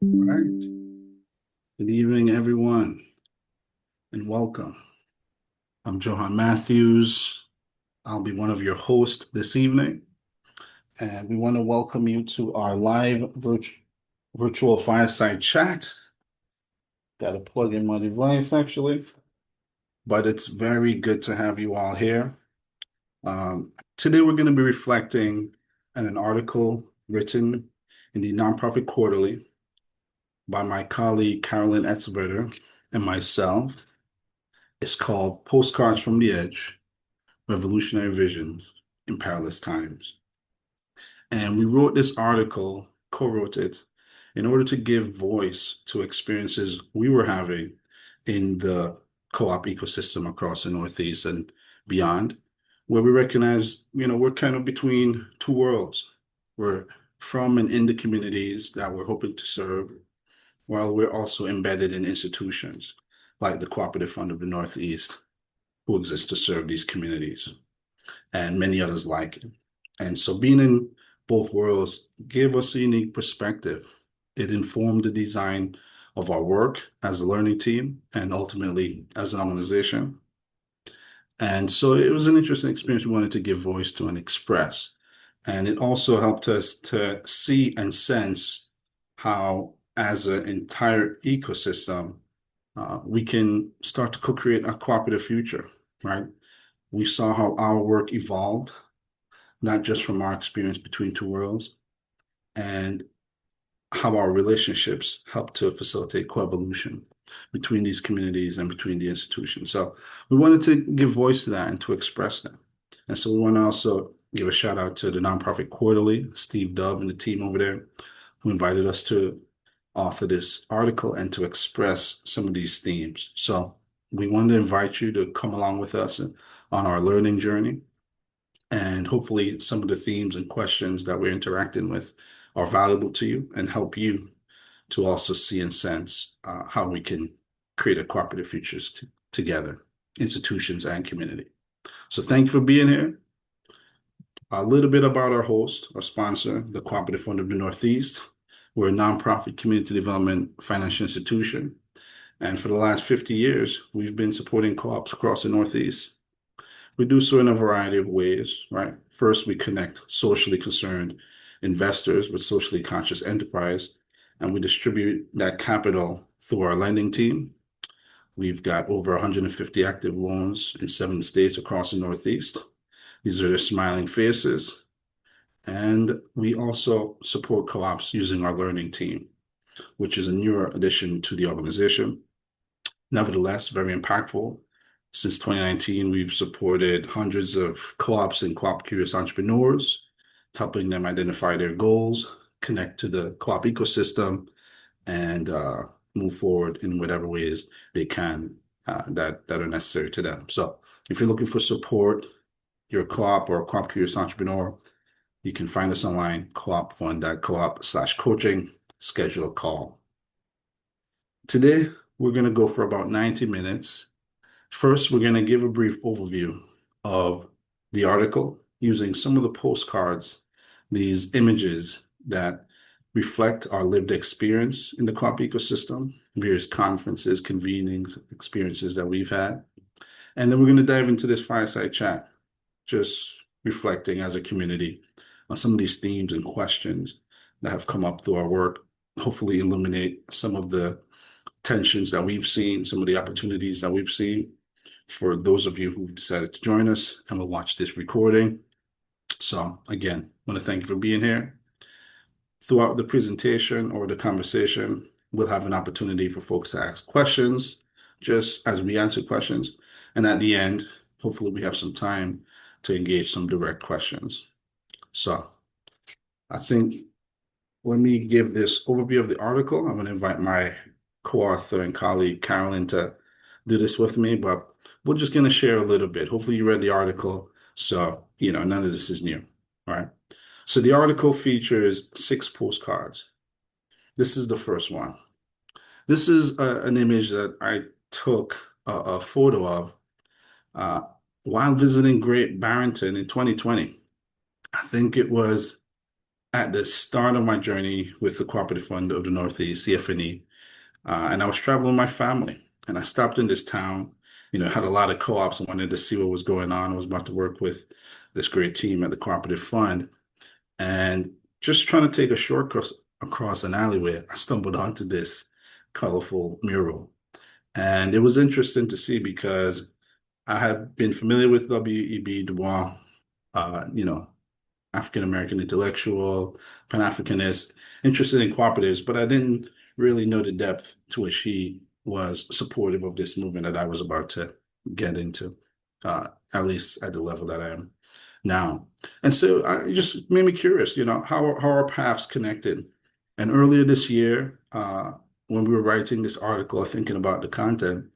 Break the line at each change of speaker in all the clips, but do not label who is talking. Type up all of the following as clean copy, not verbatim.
All right. Good evening, everyone, and welcome. I'm Johan Matthews. I'll be one of your hosts this evening, and we want to welcome you to our live virtual fireside chat. Got to plug in my device, actually, but it's very good to have you all here. Today, we're going to be reflecting on an article written in the Nonprofit Quarterly by my colleague Carolyn Etzberger and myself. It's called Postcards from the Edge: Revolutionary Visions in Perilous Times. And we wrote this article, co-wrote it, in order to give voice to experiences we were having in the co-op ecosystem across the Northeast and beyond, where we recognize, we're kind of between two worlds. We're from and in the communities that we're hoping to serve, while we're also embedded in institutions like the Cooperative Fund of the Northeast, who exists to serve these communities, and many others like it. And so being in both worlds gave us a unique perspective. It informed the design of our work as a learning team and ultimately as an organization. And so it was an interesting experience we wanted to give voice to and express. And it also helped us to see and sense how, as an entire ecosystem, we can start to co-create a cooperative future, right? We saw how our work evolved, not just from our experience between two worlds, and how our relationships help to facilitate coevolution between these communities and between the institutions. So we wanted to give voice to that and to express that. And so we want to also give a shout out to the Nonprofit Quarterly, Steve Dubb and the team over there, who invited us to author this article and to express some of these themes. So we want to invite you to come along with us on our learning journey. And hopefully, some of the themes and questions that we're interacting with are valuable to you and help you to also see and sense how we can create a cooperative futures together, institutions and community. So, thank you for being here. A little bit about our host, our sponsor, the Cooperative Fund of the Northeast. We're a nonprofit community development financial institution. And for the last 50 years, we've been supporting co-ops across the Northeast. We do so in a variety of ways, right? First, we connect socially concerned investors with socially conscious enterprise, and we distribute that capital through our lending team. We've got over 150 active loans in 7 states across the Northeast. These are their smiling faces. And we also support co-ops using our learning team, which is a newer addition to the organization. Nevertheless, very impactful. Since 2019, we've supported hundreds of co-ops and co-op curious entrepreneurs, helping them identify their goals, connect to the co-op ecosystem, and move forward in whatever ways they can that are necessary to them. So if you're looking for support, you're a co-op or a co-op curious entrepreneur, you can find us online, coopfund.coop/coaching, schedule a call. Today, we're going to go for about 90 minutes. First, we're going to give a brief overview of the article using some of the postcards, these images that reflect our lived experience in the co-op ecosystem, various conferences, convenings, experiences that we've had. And then we're going to dive into this fireside chat, just reflecting as a community on some of these themes and questions that have come up through our work, hopefully illuminate some of the tensions that we've seen, some of the opportunities that we've seen for those of you who've decided to join us and will watch this recording. So again, I want to thank you for being here. Throughout the presentation or the conversation, we'll have an opportunity for folks to ask questions just as we answer questions. And at the end, hopefully we have some time to engage some direct questions. So I think let me give this overview of the article. I'm going to invite my co-author and colleague, Carolyn, to do this with me, but we're just going to share a little bit. Hopefully you read the article, so, none of this is new, all right? So the article features 6 postcards. This is the first one. This is an image that I took a photo of uh, while visiting Great Barrington in 2020. I think it was at the start of my journey with the Cooperative Fund of the Northeast, CFNE, and I was traveling with my family, and I stopped in this town. Had a lot of co-ops and wanted to see what was going on. I was about to work with this great team at the Cooperative Fund, and just trying to take a shortcut across an alleyway, I stumbled onto this colorful mural. And it was interesting to see because I had been familiar with W.E.B. Du Bois, uh, you know, African American intellectual, Pan-Africanist, interested in cooperatives, but I didn't really know the depth to which he was supportive of this movement that I was about to get into, at least at the level that I am now. And so it just made me curious, how our paths connected. And earlier this year, when we were writing this article, thinking about the content,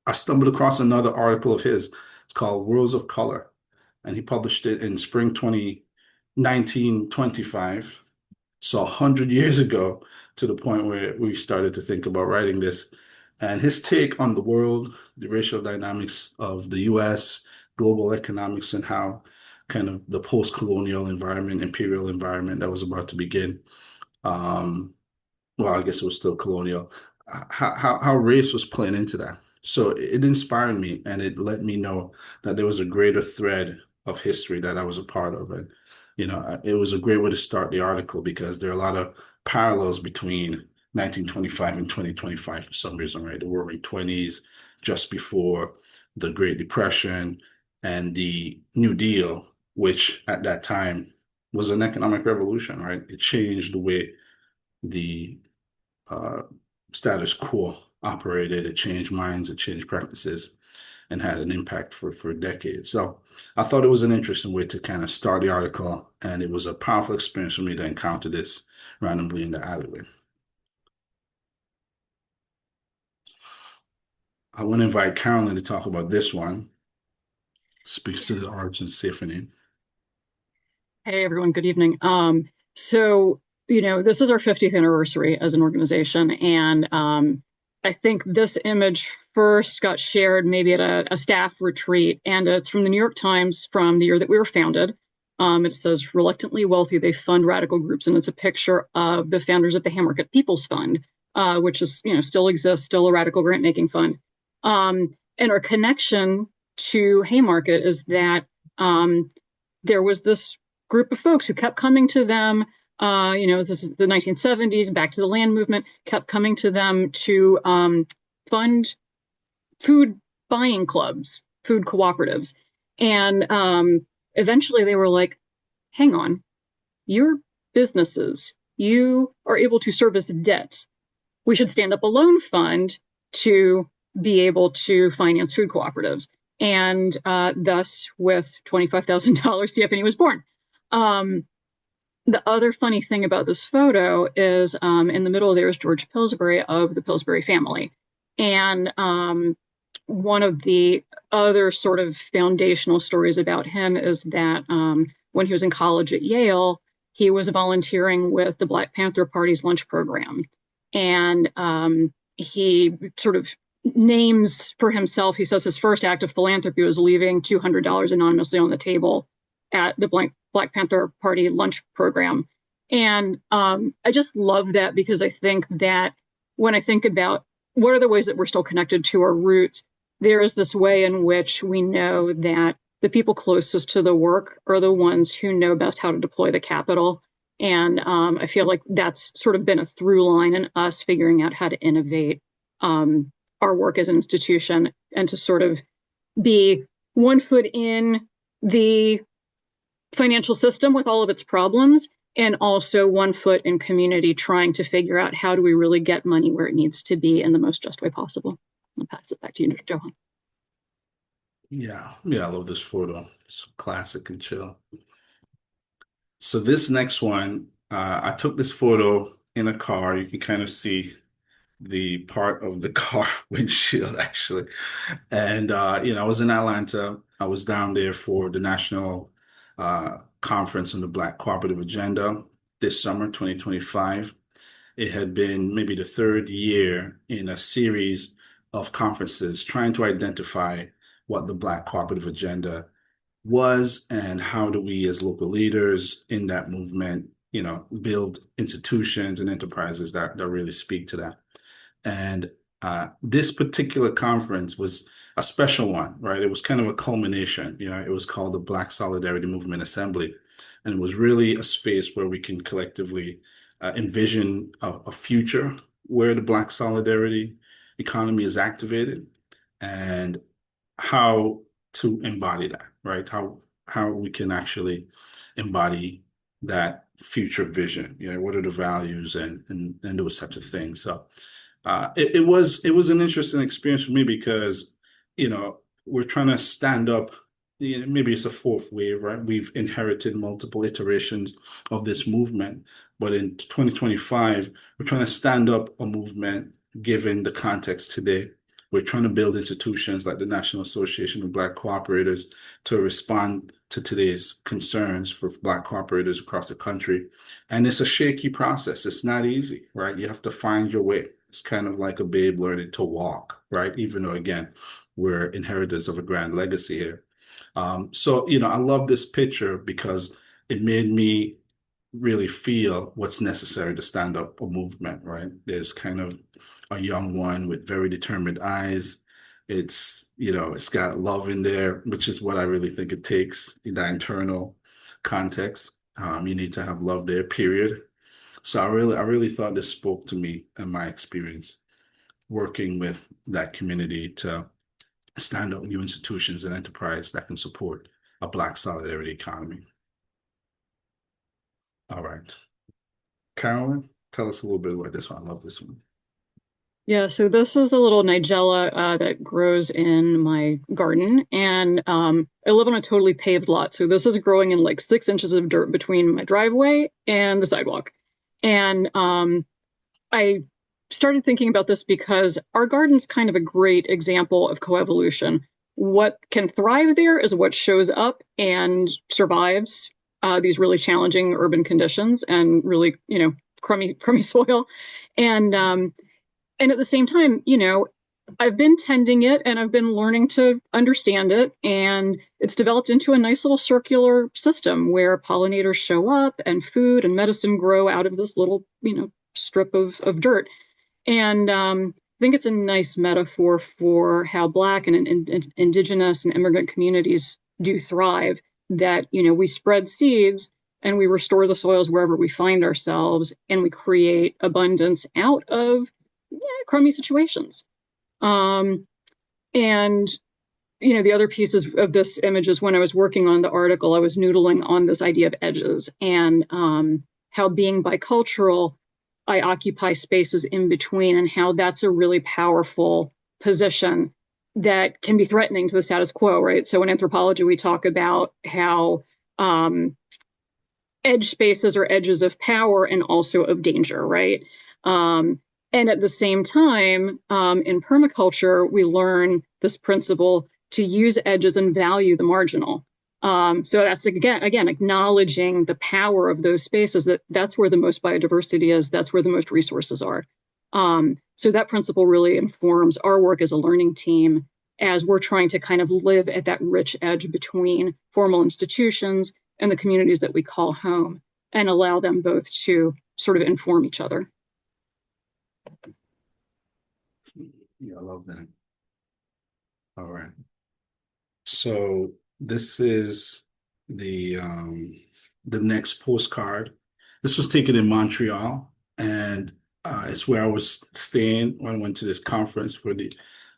I stumbled across another article of his. It's called Worlds of Color, and he published it in spring 1925. So 100 years ago, to the point where we started to think about writing this. And his take on the world, the racial dynamics of the US, global economics, and how kind of the post-colonial environment, imperial environment that was about to begin. Um, well, I guess it was still colonial, how race was playing into that. So it inspired me and it let me know that there was a greater thread of history that I was a part of. And, it was a great way to start the article because there are a lot of parallels between 1925 and 2025 for some reason, right? The Roaring Twenties, just before the Great Depression and the New Deal, which at that time was an economic revolution, right? It changed the way the uh, status quo operated. It changed minds, it changed practices, and had an impact for decades. So I thought it was an interesting way to kind of start the article, and it was a powerful experience for me to encounter this randomly in the alleyway. I want to invite Carolyn to talk about this one. Speaks to the origin of CFNE.
Hey everyone, good evening. This is our 50th anniversary as an organization, and I think this image first got shared maybe at a staff retreat, and it's from the New York Times from the year that we were founded. It says, "Reluctantly wealthy, they fund radical groups," and it's a picture of the founders of the Haymarket People's Fund, which is, still exists, still a radical grant-making fund. And our connection to Haymarket is that there was this group of folks who kept coming to them. This is the 1970s, back to the land movement, kept coming to them to fund food buying clubs, food cooperatives. And eventually they were like, hang on, you're businesses. You are able to service debt. We should stand up a loan fund to be able to finance food cooperatives. And thus, with $25,000, CFNE was born. The other funny thing about this photo is in the middle there is George Pillsbury of the Pillsbury family. And one of the other sort of foundational stories about him is that when he was in college at Yale, he was volunteering with the Black Panther Party's lunch program. And he sort of names for himself, he says his first act of philanthropy was leaving $200 anonymously on the table at the Black Panther Party lunch program. And I just love that because I think that when I think about what are the ways that we're still connected to our roots, there is this way in which we know that the people closest to the work are the ones who know best how to deploy the capital. And I feel like that's sort of been a through line in us figuring out how to innovate our work as an institution and to sort of be one foot in the financial system with all of its problems and also one foot in community trying to figure out how do we really get money where it needs to be in the most just way possible. I'll pass it back to you, Johan.
Yeah, I love this photo. It's classic and chill. So this next one, I took this photo in a car. You can kind of see the part of the car windshield actually. And I was in Atlanta. I was down there for the national conference on the Black Cooperative Agenda this summer, 2025. It had been maybe the third year in a series of conferences trying to identify what the Black Cooperative Agenda was and how do we as local leaders in that movement build institutions and enterprises that really speak to that. And this particular conference was a special one, right? It was kind of a culmination. It was called the Black Solidarity Movement Assembly. And it was really a space where we can collectively envision a future where the Black solidarity economy is activated and how to embody that, right? How we can actually embody that future vision. What are the values and those types of things. So it was an interesting experience for me because we're trying to stand up. Maybe it's a fourth wave, right? We've inherited multiple iterations of this movement, but in 2025, we're trying to stand up a movement given the context today. We're trying to build institutions like the National Association of Black Cooperators to respond to today's concerns for Black cooperators across the country. And it's a shaky process. It's not easy, right? You have to find your way. It's kind of like a babe learning to walk, right? Even though, again, we're inheritors of a grand legacy here. So, I love this picture because it made me really feel what's necessary to stand up a movement, right? There's kind of a young one with very determined eyes. It's got love in there, which is what I really think it takes in that internal context. You need to have love there, period. So I really thought this spoke to me and my experience working with that community to stand up new institutions and enterprise that can support a Black solidarity economy. All right. Carolyn, tell us a little bit about this one. I love this one.
Yeah, so this is a little Nigella that grows in my garden, and I live on a totally paved lot. So this is growing in like 6 inches of dirt between my driveway and the sidewalk. And I started thinking about this because our garden's kind of a great example of coevolution. What can thrive there is what shows up and survives these really challenging urban conditions and really, crummy soil. And and at the same time, I've been tending it and I've been learning to understand it. And it's developed into a nice little circular system where pollinators show up and food and medicine grow out of this little, strip of dirt. And I think it's a nice metaphor for how Black and Indigenous and immigrant communities do thrive, that, we spread seeds and we restore the soils wherever we find ourselves and we create abundance out of crummy situations. Um, and the other pieces of this image is when I was working on the article, I was noodling on this idea of edges and how being bicultural, I occupy spaces in between, and how that's a really powerful position that can be threatening to the status quo, right? So in anthropology, we talk about how edge spaces are edges of power and also of danger, right? And at the same time, in permaculture, we learn this principle to use edges and value the marginal. So that's again acknowledging the power of those spaces. That's where the most biodiversity is. That's where the most resources are. So that principle really informs our work as a learning team as we're trying to kind of live at that rich edge between formal institutions and the communities that we call home, and allow them both to sort of inform each other.
Yeah, I love that. All right. So this is the next postcard. This was taken in Montreal, and it's where I was staying when I went to this conference for the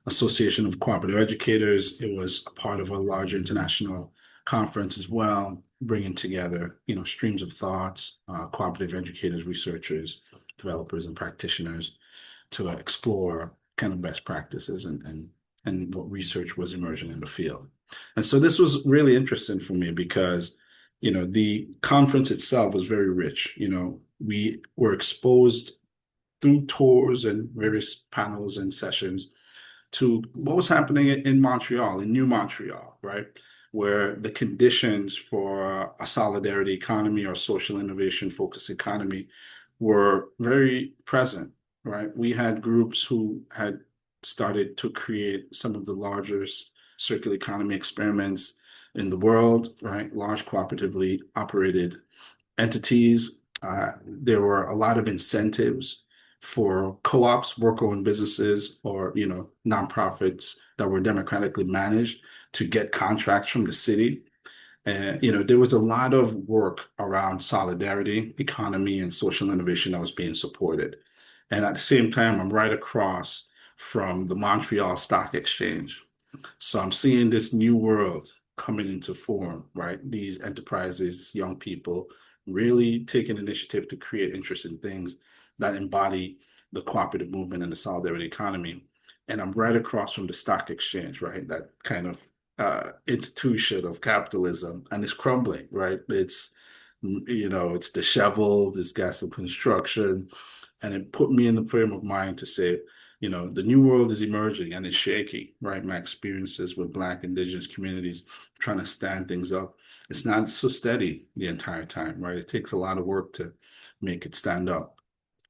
Association of Cooperative Educators. It was a part of a larger international conference as well, bringing together, streams of thoughts, cooperative educators, researchers, developers, and practitioners to explore kind of best practices and what research was emerging in the field. And so this was really interesting for me because, the conference itself was very rich. We were exposed through tours and various panels and sessions to what was happening in Montreal, in New Montreal, right? Where the conditions for a solidarity economy or social innovation focused economy were very present, right? We had groups who had started to create some of the largest circular economy experiments in the world, right? Large cooperatively operated entities There were a lot of incentives for co-ops, worker-owned businesses, or nonprofits that were democratically managed to get contracts from the city. And there was a lot of work around solidarity, economy, and social innovation that was being supported. And at the same time, I'm right across from the Montreal Stock Exchange. So I'm seeing this new world coming into form, right? These enterprises, young people really taking initiative to create interesting things that embody the cooperative movement and the solidarity economy. And I'm right across from the stock exchange, right? That kind of institution of capitalism, and it's crumbling, right? It's disheveled, it's got some construction, and it put me in the frame of mind to say, the new world is emerging and it's shaky, right? My experiences with Black, Indigenous communities trying to stand things up, it's not so steady the entire time, right? It takes a lot of work to make it stand up.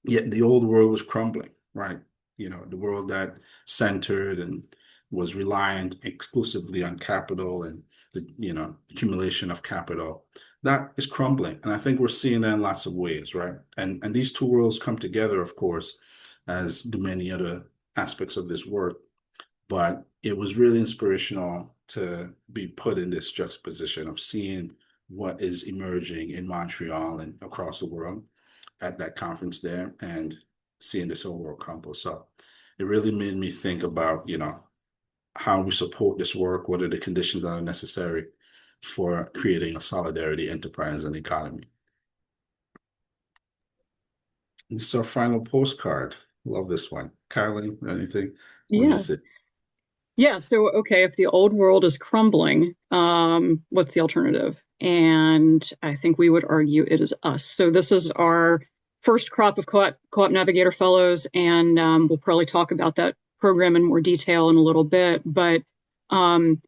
Yet the old world was crumbling, right? The world that centered and was reliant exclusively on capital and the, accumulation of capital, that is crumbling. And I think we're seeing that in lots of ways, right? And these two worlds come together, of course, as do many other aspects of this work. But it was really inspirational to be put in this juxtaposition of seeing what is emerging in Montreal and across the world at that conference there and seeing this whole world crumble. So it really made me think about, how we support this work, what are the conditions that are necessary for creating a solidarity enterprise and economy. This is our final postcard. Love this one. Carolyn, anything? What would you
Yeah.
say?
Yeah. So, okay, if the old world is crumbling, what's the alternative? And I think we would argue it is us. So this is our first crop of co-op navigator fellows, and we'll probably talk about that program in more detail in a little bit. But um,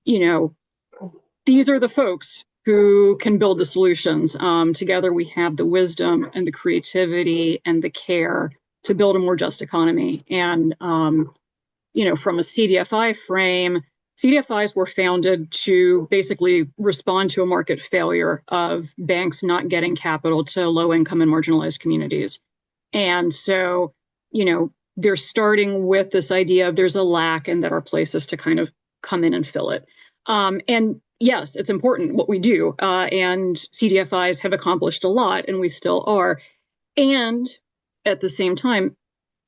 you know, these are the folks who can build the solutions. Together, we have the wisdom and the creativity and the care to build a more just economy. And from a CDFI frame, CDFIs were founded to basically respond to a market failure of banks not getting capital to low income and marginalized communities. And so, they're starting with this idea of there's a lack and that our place is to kind of come in and fill it. And yes, it's important what we do. And CDFIs have accomplished a lot, and we still are. And at the same time,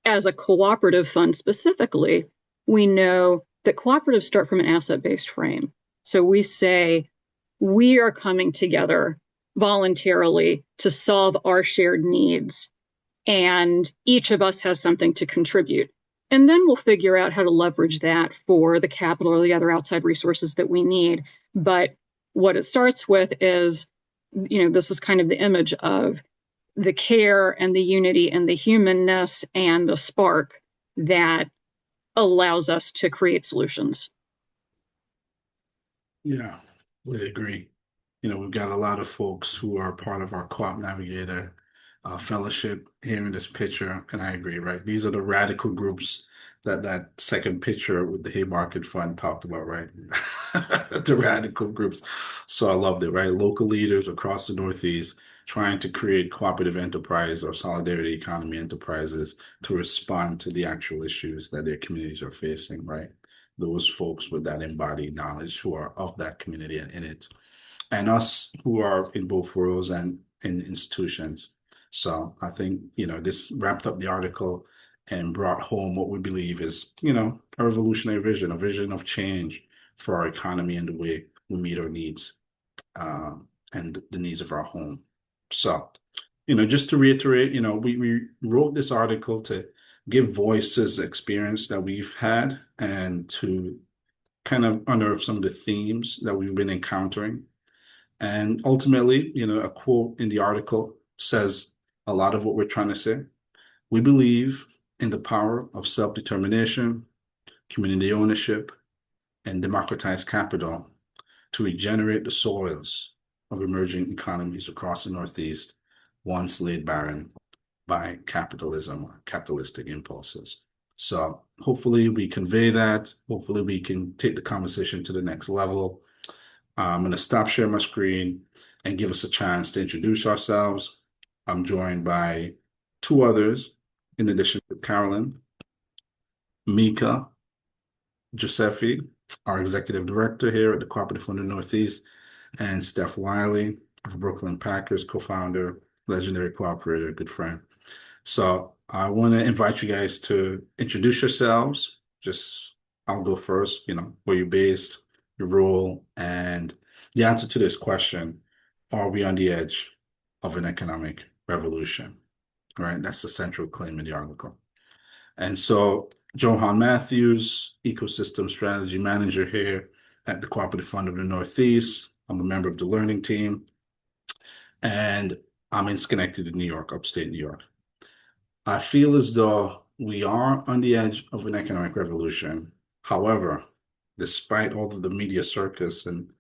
as a cooperative fund specifically, we know that cooperatives start from an asset-based frame. So we say we are coming together voluntarily to solve our shared needs, and each of us has something to contribute. And then we'll figure out how to leverage that for the capital or the other outside resources that we need. But what it starts with is, this is kind of the image of the care and the unity and the humanness and the spark that allows us to create solutions.
Yeah, we agree. We've got a lot of folks who are part of our Co-op Navigator fellowship here in this picture, and I agree, right? These are the radical groups that second picture with the Haymarket Fund talked about, right? The radical groups. So I loved it, right? Local leaders across the Northeast trying to create cooperative enterprise or solidarity economy enterprises to respond to the actual issues that their communities are facing, right? Those folks with that embodied knowledge who are of that community and in it, and us who are in both worlds and in institutions. So I think, this wrapped up the article and brought home what we believe is, a revolutionary vision, a vision of change for our economy and the way we meet our needs and the needs of our home. So, just to reiterate, we wrote this article to give voices experience that we've had and to kind of unearth some of the themes that we've been encountering. And ultimately, a quote in the article says a lot of what we're trying to say. We believe in the power of self-determination, community ownership, and democratized capital to regenerate the soils of emerging economies across the Northeast, once laid barren by capitalism or capitalistic impulses. So hopefully we convey that. Hopefully we can take the conversation to the next level. I'm going to stop sharing my screen and give us a chance to introduce ourselves. I'm joined by two others, in addition to Carolyn, Mika Giuseppe, our executive director here at the Cooperative Fund of the Northeast, and Steph Wiley of Brooklyn Packers, co-founder, legendary cooperator, good friend. So I want to invite you guys to introduce yourselves. Just I'll go first, where you're based, your role, and the answer to this question, are we on the edge of an economic revolution? Right? That's the central claim in the article. And so Johan Matthews, Ecosystem Strategy Manager here at the Cooperative Fund of the Northeast. I'm a member of the learning team, and I'm in Schenectady, New York, upstate New York. I feel as though we are on the edge of an economic revolution. However, despite all of the media circus and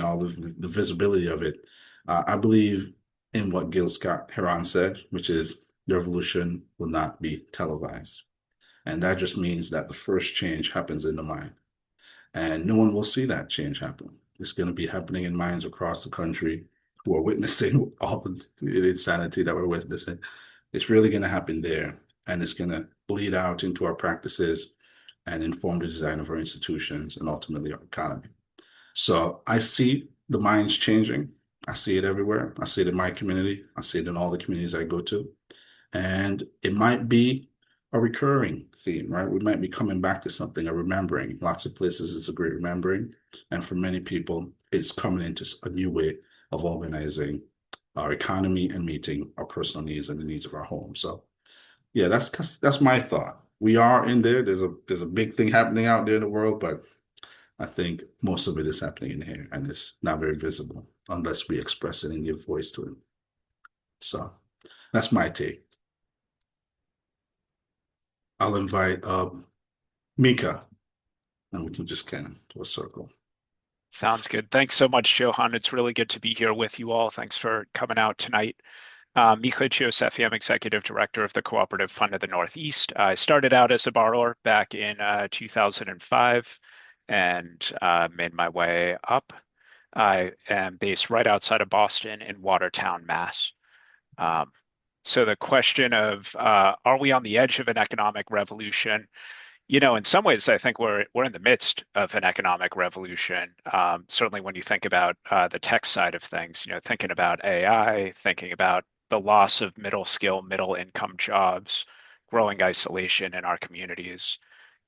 all of the visibility of it, I believe in what Gil Scott Heron said, which is the revolution will not be televised. And that just means that the first change happens in the mind. And no one will see that change happen. It's going to be happening in minds across the country who are witnessing all the insanity that we're witnessing. It's really going to happen there. And it's going to bleed out into our practices and inform the design of our institutions and ultimately our economy. So I see the minds changing. I see it everywhere. I see it in my community. I see it in all the communities I go to. And it might be a recurring theme, right? We might be coming back to something, a remembering. Lots of places it's a great remembering. And for many people, it's coming into a new way of organizing our economy and meeting our personal needs and the needs of our home. So yeah, that's my thought. We are in there. There's a big thing happening out there in the world, but I think most of it is happening in here and it's not very visible unless we express it and give voice to it. So that's my take. I'll invite Mika, and we can just kind of do a circle.
Sounds good. Thanks so much, Johan. It's really good to be here with you all. Thanks for coming out tonight. Mika Giuseppe, I'm Executive Director of the Cooperative Fund of the Northeast. I started out as a borrower back in 2005 and made my way up. I am based right outside of Boston in Watertown, Mass. So the question of are we on the edge of an economic revolution? In some ways, I think we're in the midst of an economic revolution. Certainly, when you think about the tech side of things, thinking about AI, thinking about the loss of middle skill, middle income jobs, growing isolation in our communities.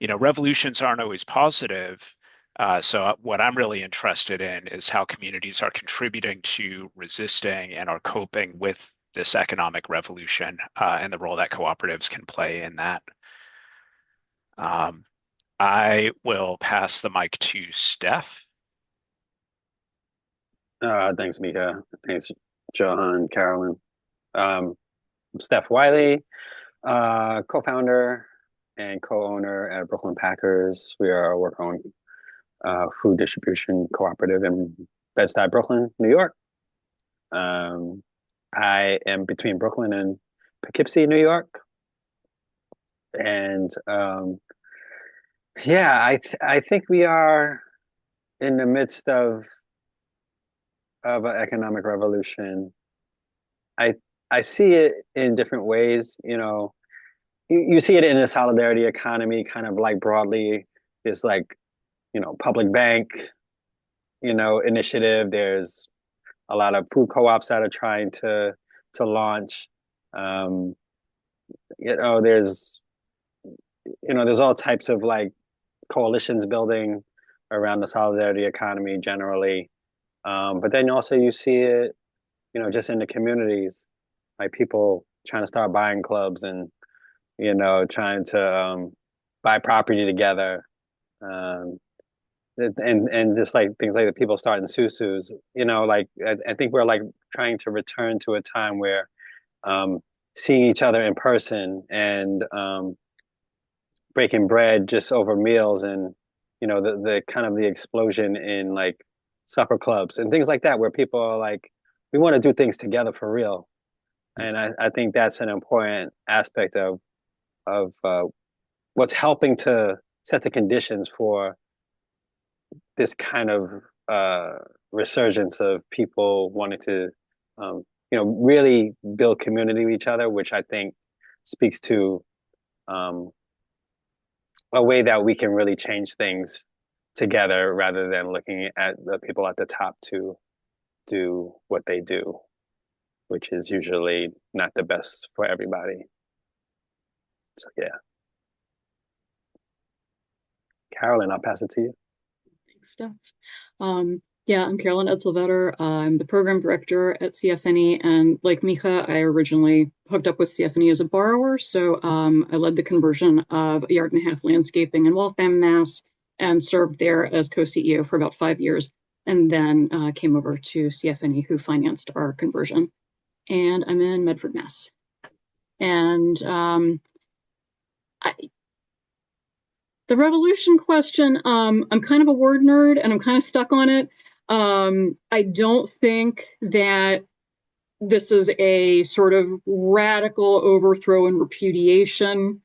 Revolutions aren't always positive. So what I'm really interested in is how communities are contributing to resisting and are coping with this economic revolution and the role that cooperatives can play in that. I will pass the mic to Steph.
Thanks, Mika. Thanks, Johan, Carolyn. Steph Wiley, co-founder and co-owner at Brooklyn Packers. We are a work-owned food distribution cooperative in Bed-Stuy, Brooklyn, New York. I am between Brooklyn and Poughkeepsie, New York. And yeah, I think we are in the midst of an economic revolution. I see it in different ways. You see it in the solidarity economy, kind of like broadly. There's like, public bank, initiative. There's a lot of food co-ops that are trying to launch. There's there's all types of like coalitions building around the solidarity economy generally. But then also you see it, just in the communities, like people trying to start buying clubs and, trying to buy property together. And just like things like the people starting susus, like I think we're like trying to return to a time where seeing each other in person and breaking bread just over meals and the kind of the explosion in like supper clubs and things like that where people are like we want to do things together for real, and I think that's an important aspect of what's helping to set the conditions for this kind of resurgence of people wanting to really build community with each other, which I think speaks to um, a way that we can really change things together rather than looking at the people at the top to do what they do, which is usually not the best for everybody. So yeah, Carolyn, I'll pass it to you.
Thanks, Steph. Yeah, I'm Carolyn Edsel-Vetter. I'm the program director at CFNE, and like Mika, I originally hooked up with CFNE as a borrower, so I led the conversion of a yard and a half landscaping in Waltham, Mass, and served there as co-CEO for about 5 years, and then came over to CFNE, who financed our conversion. And I'm in Medford, Mass. And the revolution question, I'm kind of a word nerd and I'm kind of stuck on it. I don't think that this is a sort of radical overthrow and repudiation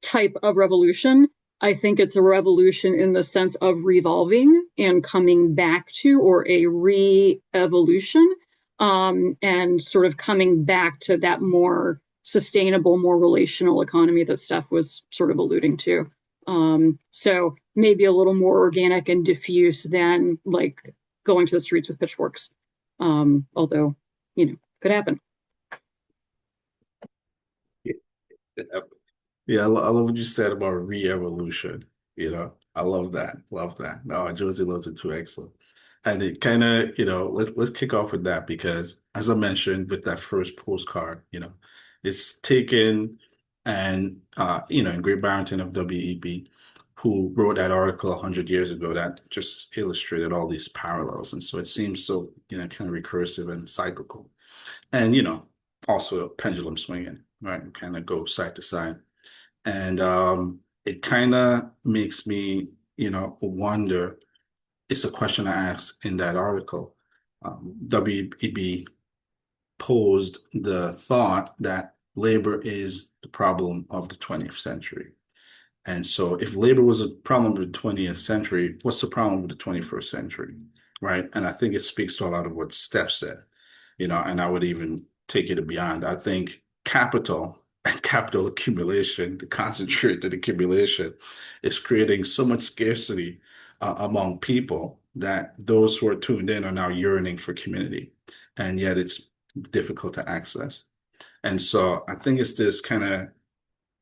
type of revolution. I think it's a revolution in the sense of revolving and coming back to, or a re-evolution, and sort of coming back to that more sustainable, more relational economy that Steph was sort of alluding to. So maybe a little more organic and diffuse than like going to the streets with pitchforks. Although, could happen.
Yeah, I love what you said about re-evolution. I love that. Love that. No, Josie loves it too. Excellent. And it kind of, let's kick off with that because, as I mentioned with that first postcard, it's taken and, in Great Barrington of WEB, who wrote that article 100 years ago that just illustrated all these parallels. And so it seems so, kind of recursive and cyclical. And, also a pendulum swinging, right? Kind of go side to side. And it kind of makes me, wonder. It's a question I asked in that article. WEB posed the thought that labor is the problem of the 20th century. And so if labor was a problem of the 20th century, what's the problem with the 21st century? Right. And I think it speaks to a lot of what Steph said, and I would even take it beyond. I think capital and capital accumulation, the concentrated accumulation, is creating so much scarcity among people that those who are tuned in are now yearning for community. And yet it's difficult to access. And so I think it's this kind of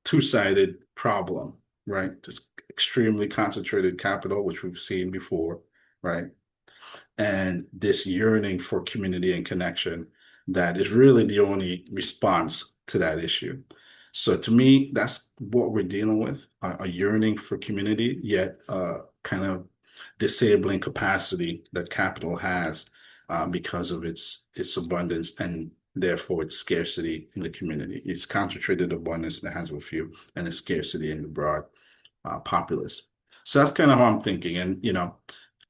two-sided problem, right? This extremely concentrated capital, which we've seen before, right? And this yearning for community and connection that is really the only response to that issue. So to me, that's what we're dealing with, a yearning for community, yet kind of disabling capacity that capital has because of its abundance and therefore its scarcity in the community. It's concentrated abundance that has a few and a scarcity in the broad populace. So that's kind of how I'm thinking. And,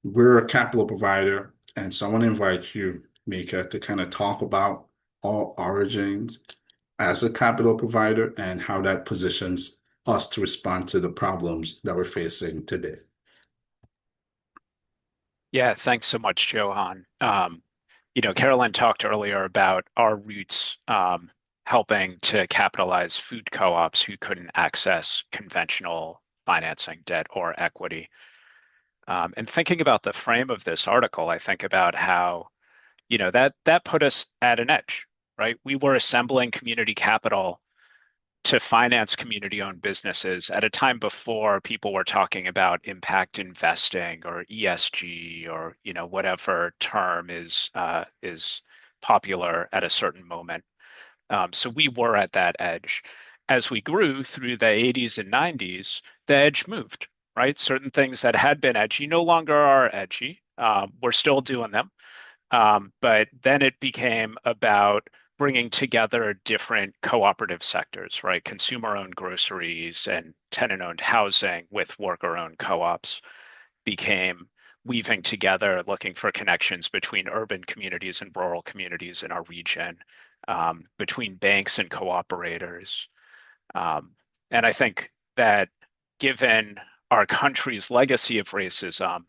we're a capital provider. And so I want to invite you, Mika, to kind of talk about all origins as a capital provider and how that positions us to respond to the problems that we're facing today.
Yeah, thanks so much, Johan. Carolyn talked earlier about our roots helping to capitalize food co-ops who couldn't access conventional financing, debt, or equity. And thinking about the frame of this article, I think about how, that put us at an edge, right? We were assembling community capital to finance community-owned businesses at a time before people were talking about impact investing or ESG or whatever term is popular at a certain moment. So we were at that edge. As we grew through the 80s and 90s, the edge moved, right? Certain things that had been edgy no longer are edgy. We're still doing them. But then it became about bringing together different cooperative sectors, right? Consumer-owned groceries and tenant-owned housing with worker-owned co-ops became weaving together, looking for connections between urban communities and rural communities in our region, between banks and cooperators. And I think that given our country's legacy of racism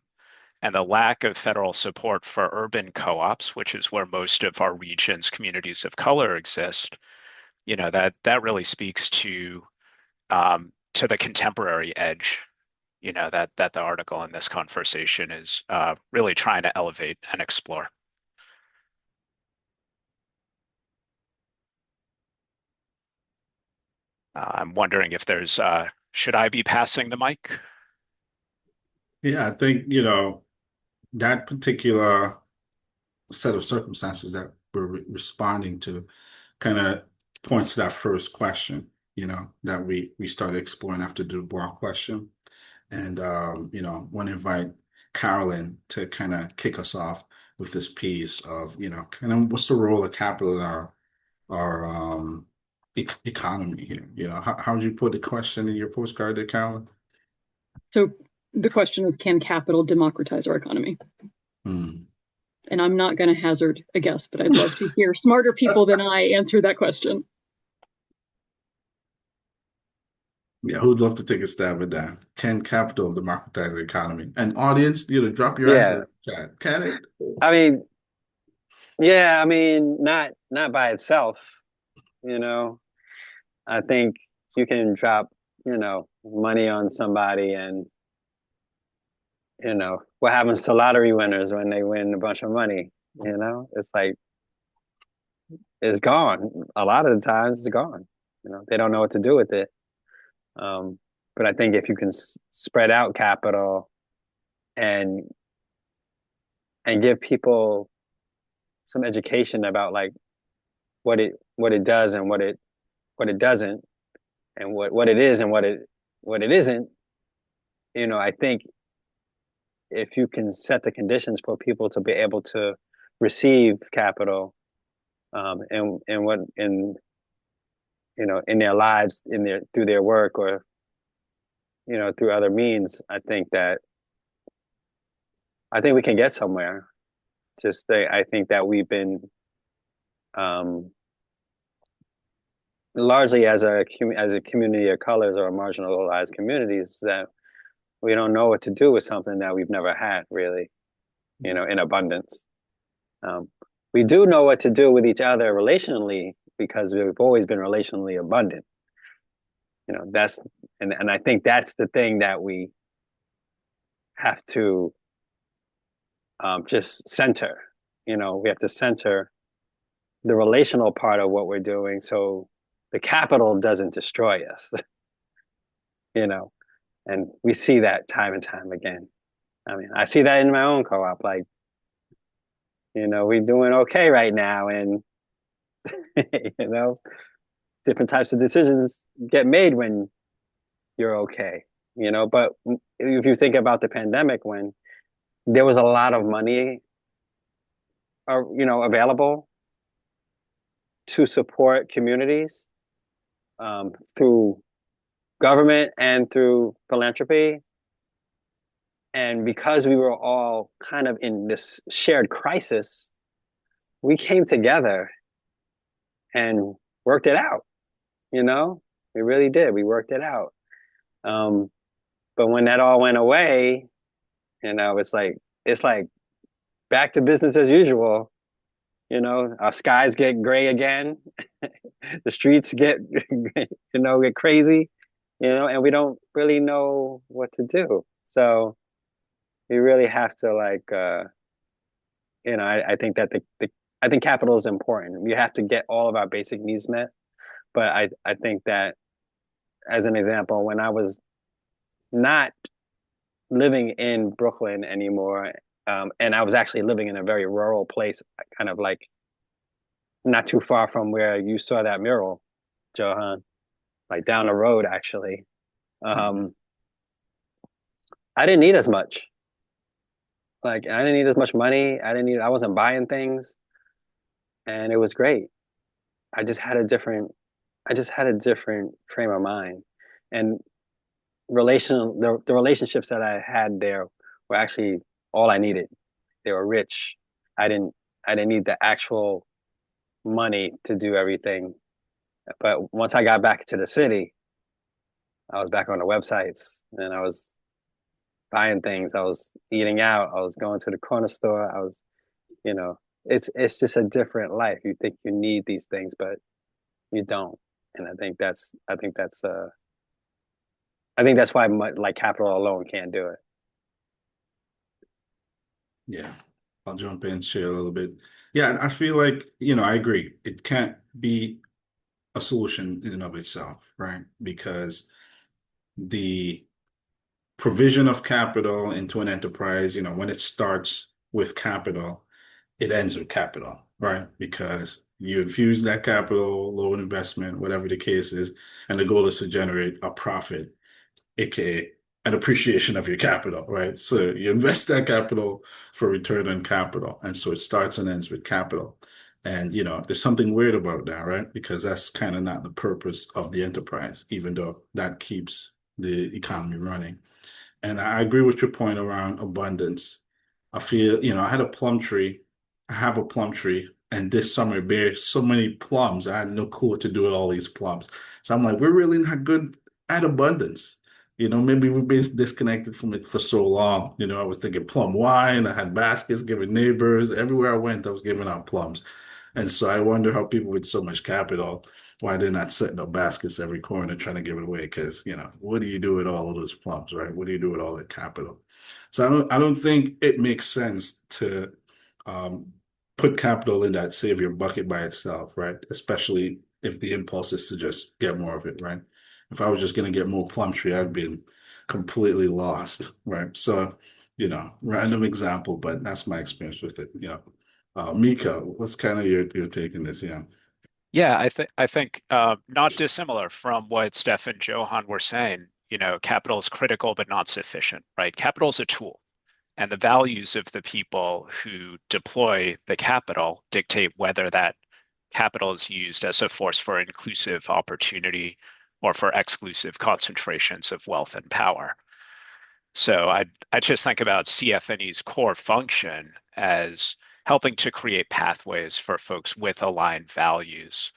and the lack of federal support for urban co-ops, which is where most of our region's communities of color exist, that really speaks to the contemporary edge, that the article in this conversation is really trying to elevate and explore. I'm wondering if should I be passing the mic?
Yeah, I think, that particular set of circumstances that we're responding to kind of points to that first question, that we started exploring after the Dubois question. And, want to invite Carolyn to kind of kick us off with this piece of, kind of what's the role of capital in our economy here? How would you put the question in your postcard there, Carolyn?
So the question is, can capital democratize our economy?
Hmm.
And I'm not going to hazard a guess, but I'd love to hear smarter people than I answer that question.
Yeah, who'd love to take a stab at that? Can capital democratize the economy? And audience, drop your answers
Yeah.
in the chat. Can it?
I mean, yeah, I mean, not by itself, you know. I think you can drop, money on somebody and, what happens to lottery winners when they win a bunch of money, It's like it's gone. A lot of the times it's gone. They don't know what to do with it. But I think if you can spread out capital and give people some education about like what it does and what it doesn't, and what it is and what it isn't, I think if you can set the conditions for people to be able to receive capital, and what in their lives, through their work, or through other means, I think we can get somewhere. I think that we've been, um, largely as a community of colors or marginalized communities, that we don't know what to do with something that we've never had really, in abundance. We do know what to do with each other relationally because we've always been relationally abundant. And I think that's the thing that we have to, just center. We have to center the relational part of what we're doing so the capital doesn't destroy us. And we see that time and time again. I mean, I see that in my own co-op. Like, we're doing okay right now, and different types of decisions get made when you're okay. But if you think about the pandemic, when there was a lot of money, available to support communities, through government and through philanthropy. And because we were all kind of in this shared crisis, we came together and worked it out. We really did. We worked it out. But when that all went away, it's like back to business as usual. Our skies get gray again. The streets get, get crazy, and we don't really know what to do. So we really have to I think that I think capital is important. We have to get all of our basic needs met. But I think that, as an example, when I was not living in Brooklyn anymore, and I was actually living in a very rural place, kind of like not too far from where you saw that mural, Johan, like down the road, actually. I didn't need as much. Like, I didn't need as much money. I wasn't buying things, and it was great. I just had a different, frame of mind, and the relationships that I had there were actually all I needed. They were rich. I didn't need the actual money to do everything. But once I got back to the city, I was back on the websites, and I was buying things. I was eating out. I was going to the corner store. I was, you know, it's just a different life. You think you need these things, but you don't. And I think that's why like capital alone can't do it.
Yeah, I'll jump in, share a little bit. Yeah, I feel like, I agree. It can't be a solution in and of itself, right? Because the provision of capital into an enterprise, when it starts with capital, it ends with capital, right? Because you infuse that capital, low investment, whatever the case is, and the goal is to generate a profit, aka an appreciation of your capital, right? So you invest that capital for return on capital. And so it starts and ends with capital. And there's something weird about that, right? Because that's kind of not the purpose of the enterprise, even though that keeps the economy running. And I agree with your point around abundance. I feel, I had a plum tree. I have a plum tree, and this summer it bears so many plums. I had no clue what to do with all these plums. So I'm like, we're really not good at abundance. Maybe we've been disconnected from it for so long. I was thinking plum wine. I had baskets giving neighbors. Everywhere I went, I was giving out plums. And so I wonder how people with so much capital, why they're not setting up baskets every corner trying to give it away. Because, what do you do with all of those plums, right? What do you do with all that capital? So I don't think it makes sense to um, put capital in that savior bucket by itself, right? Especially if the impulse is to just get more of it, right? If I was just going to get more plum tree, I'd been completely lost, right? So, random example, but that's my experience with it. Mika, what's kind of your take on this? Yeah.
Yeah, I think not dissimilar from what Steph and Johan were saying. Capital is critical but not sufficient, right? Capital is a tool, and the values of the people who deploy the capital dictate whether that capital is used as a force for inclusive opportunity or for exclusive concentrations of wealth and power. So I just think about CFNE's core function as helping to create pathways for folks with aligned values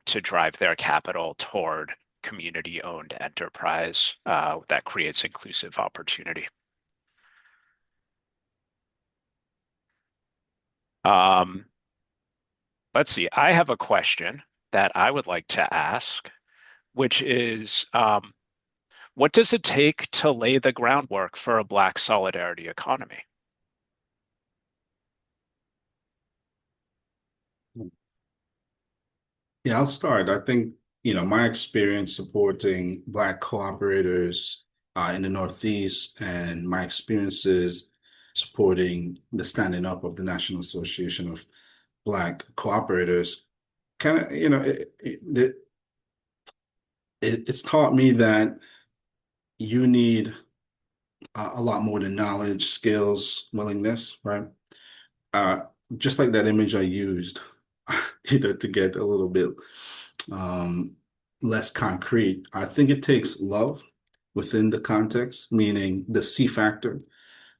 to drive their capital toward community-owned enterprise that creates inclusive opportunity. Um, let's see. I have a question that I would like to ask, which is, what does it take to lay the groundwork for a Black solidarity economy?
Yeah, I'll start. I think, my experience supporting Black cooperators in the Northeast and my experiences supporting the standing up of the National Association of Black Cooperators kind of, it's taught me that you need a lot more than knowledge, skills, willingness, right? Uh, just like that image I used, to get a little bit um, less concrete. I think it takes love within the context, meaning the C factor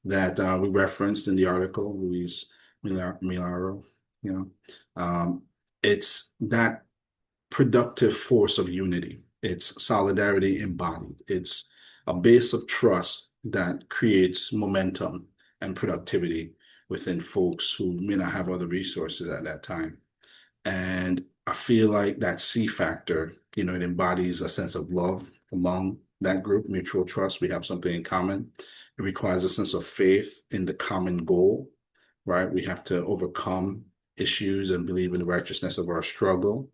that we referenced in the article, Luis Milaro, you know, it's that productive force of unity. It's solidarity embodied. It's a base of trust that creates momentum and productivity within folks who may not have other resources at that time. And I feel like that C factor, it embodies a sense of love among that group, mutual trust. We have something in common. It requires a sense of faith in the common goal, right? We have to overcome issues and believe in the righteousness of our struggle.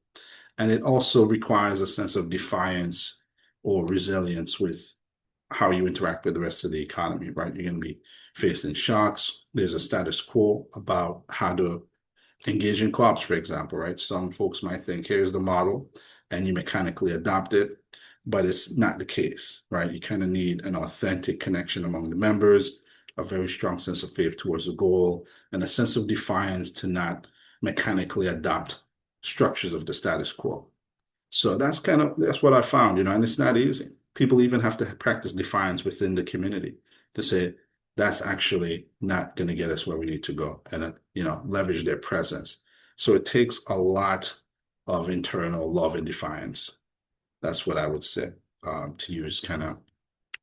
And it also requires a sense of defiance or resilience with how you interact with the rest of the economy, right? You're going to be facing shocks. There's a status quo about how to engage in co-ops, for example, right? Some folks might think, here's the model, and you mechanically adopt it, but it's not the case, right? You kind of need an authentic connection among the members, a very strong sense of faith towards the goal, and a sense of defiance to not mechanically adopt structures of the status quo. So that's what I found, and it's not easy. People even have to practice defiance within the community to say that's actually not going to get us where we need to go, and leverage their presence. So it takes a lot of internal love and defiance. That's what I would say, to use kind of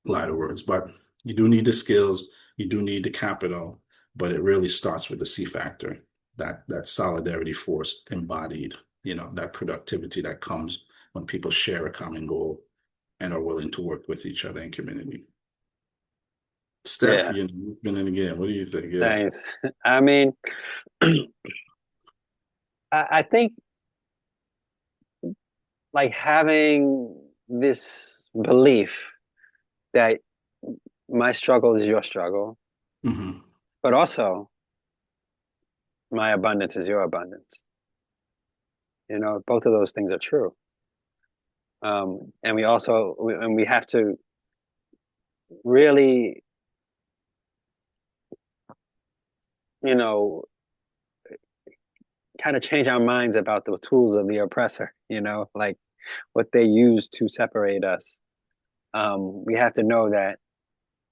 lighter words. But You do need the skills, you do need the capital, but it really starts with the C factor, that solidarity force embodied, that productivity that comes when people share a common goal and are willing to work with each other in community. Steph,
Yeah,
you've been in again. What do you think? Yeah.
thanks. I mean, I think like having this belief that my struggle is your struggle,
Hmm.
but also my abundance is your abundance. Both of those things are true. And we have to really, you know, kind of change our minds about the tools of the oppressor, like what they use to separate us. We have to know that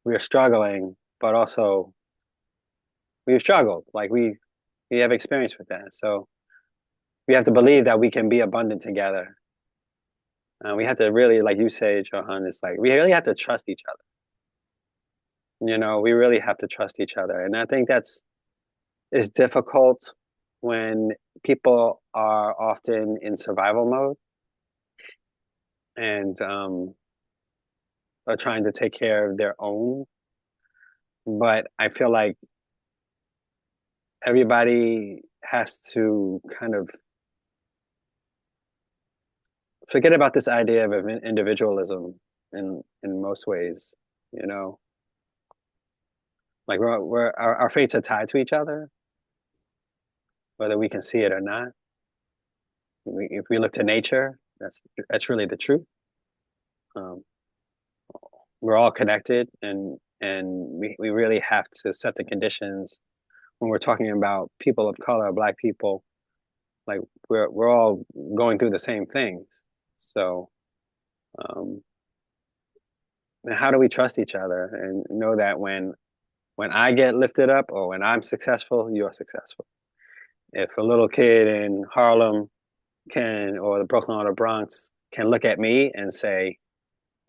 we are struggling, but also we've struggled. Like we have experience with that. So we have to believe that we can be abundant together. We have to really, like you say, Johan, it's like we really have to trust each other. We really have to trust each other. And I think it's difficult when people are often in survival mode and are trying to take care of their own. But I feel like everybody has to kind of forget about this idea of individualism in most ways, you know, like our fates are tied to each other, whether we can see it or not. If we look to nature, that's really the truth. Um, we're all connected, and we really have to set the conditions when we're talking about people of color, Black people. Like we're all going through the same things. So, um, how do we trust each other and know that when I get lifted up or when I'm successful, you're successful. If a little kid in Harlem or the Brooklyn or the Bronx can look at me and say,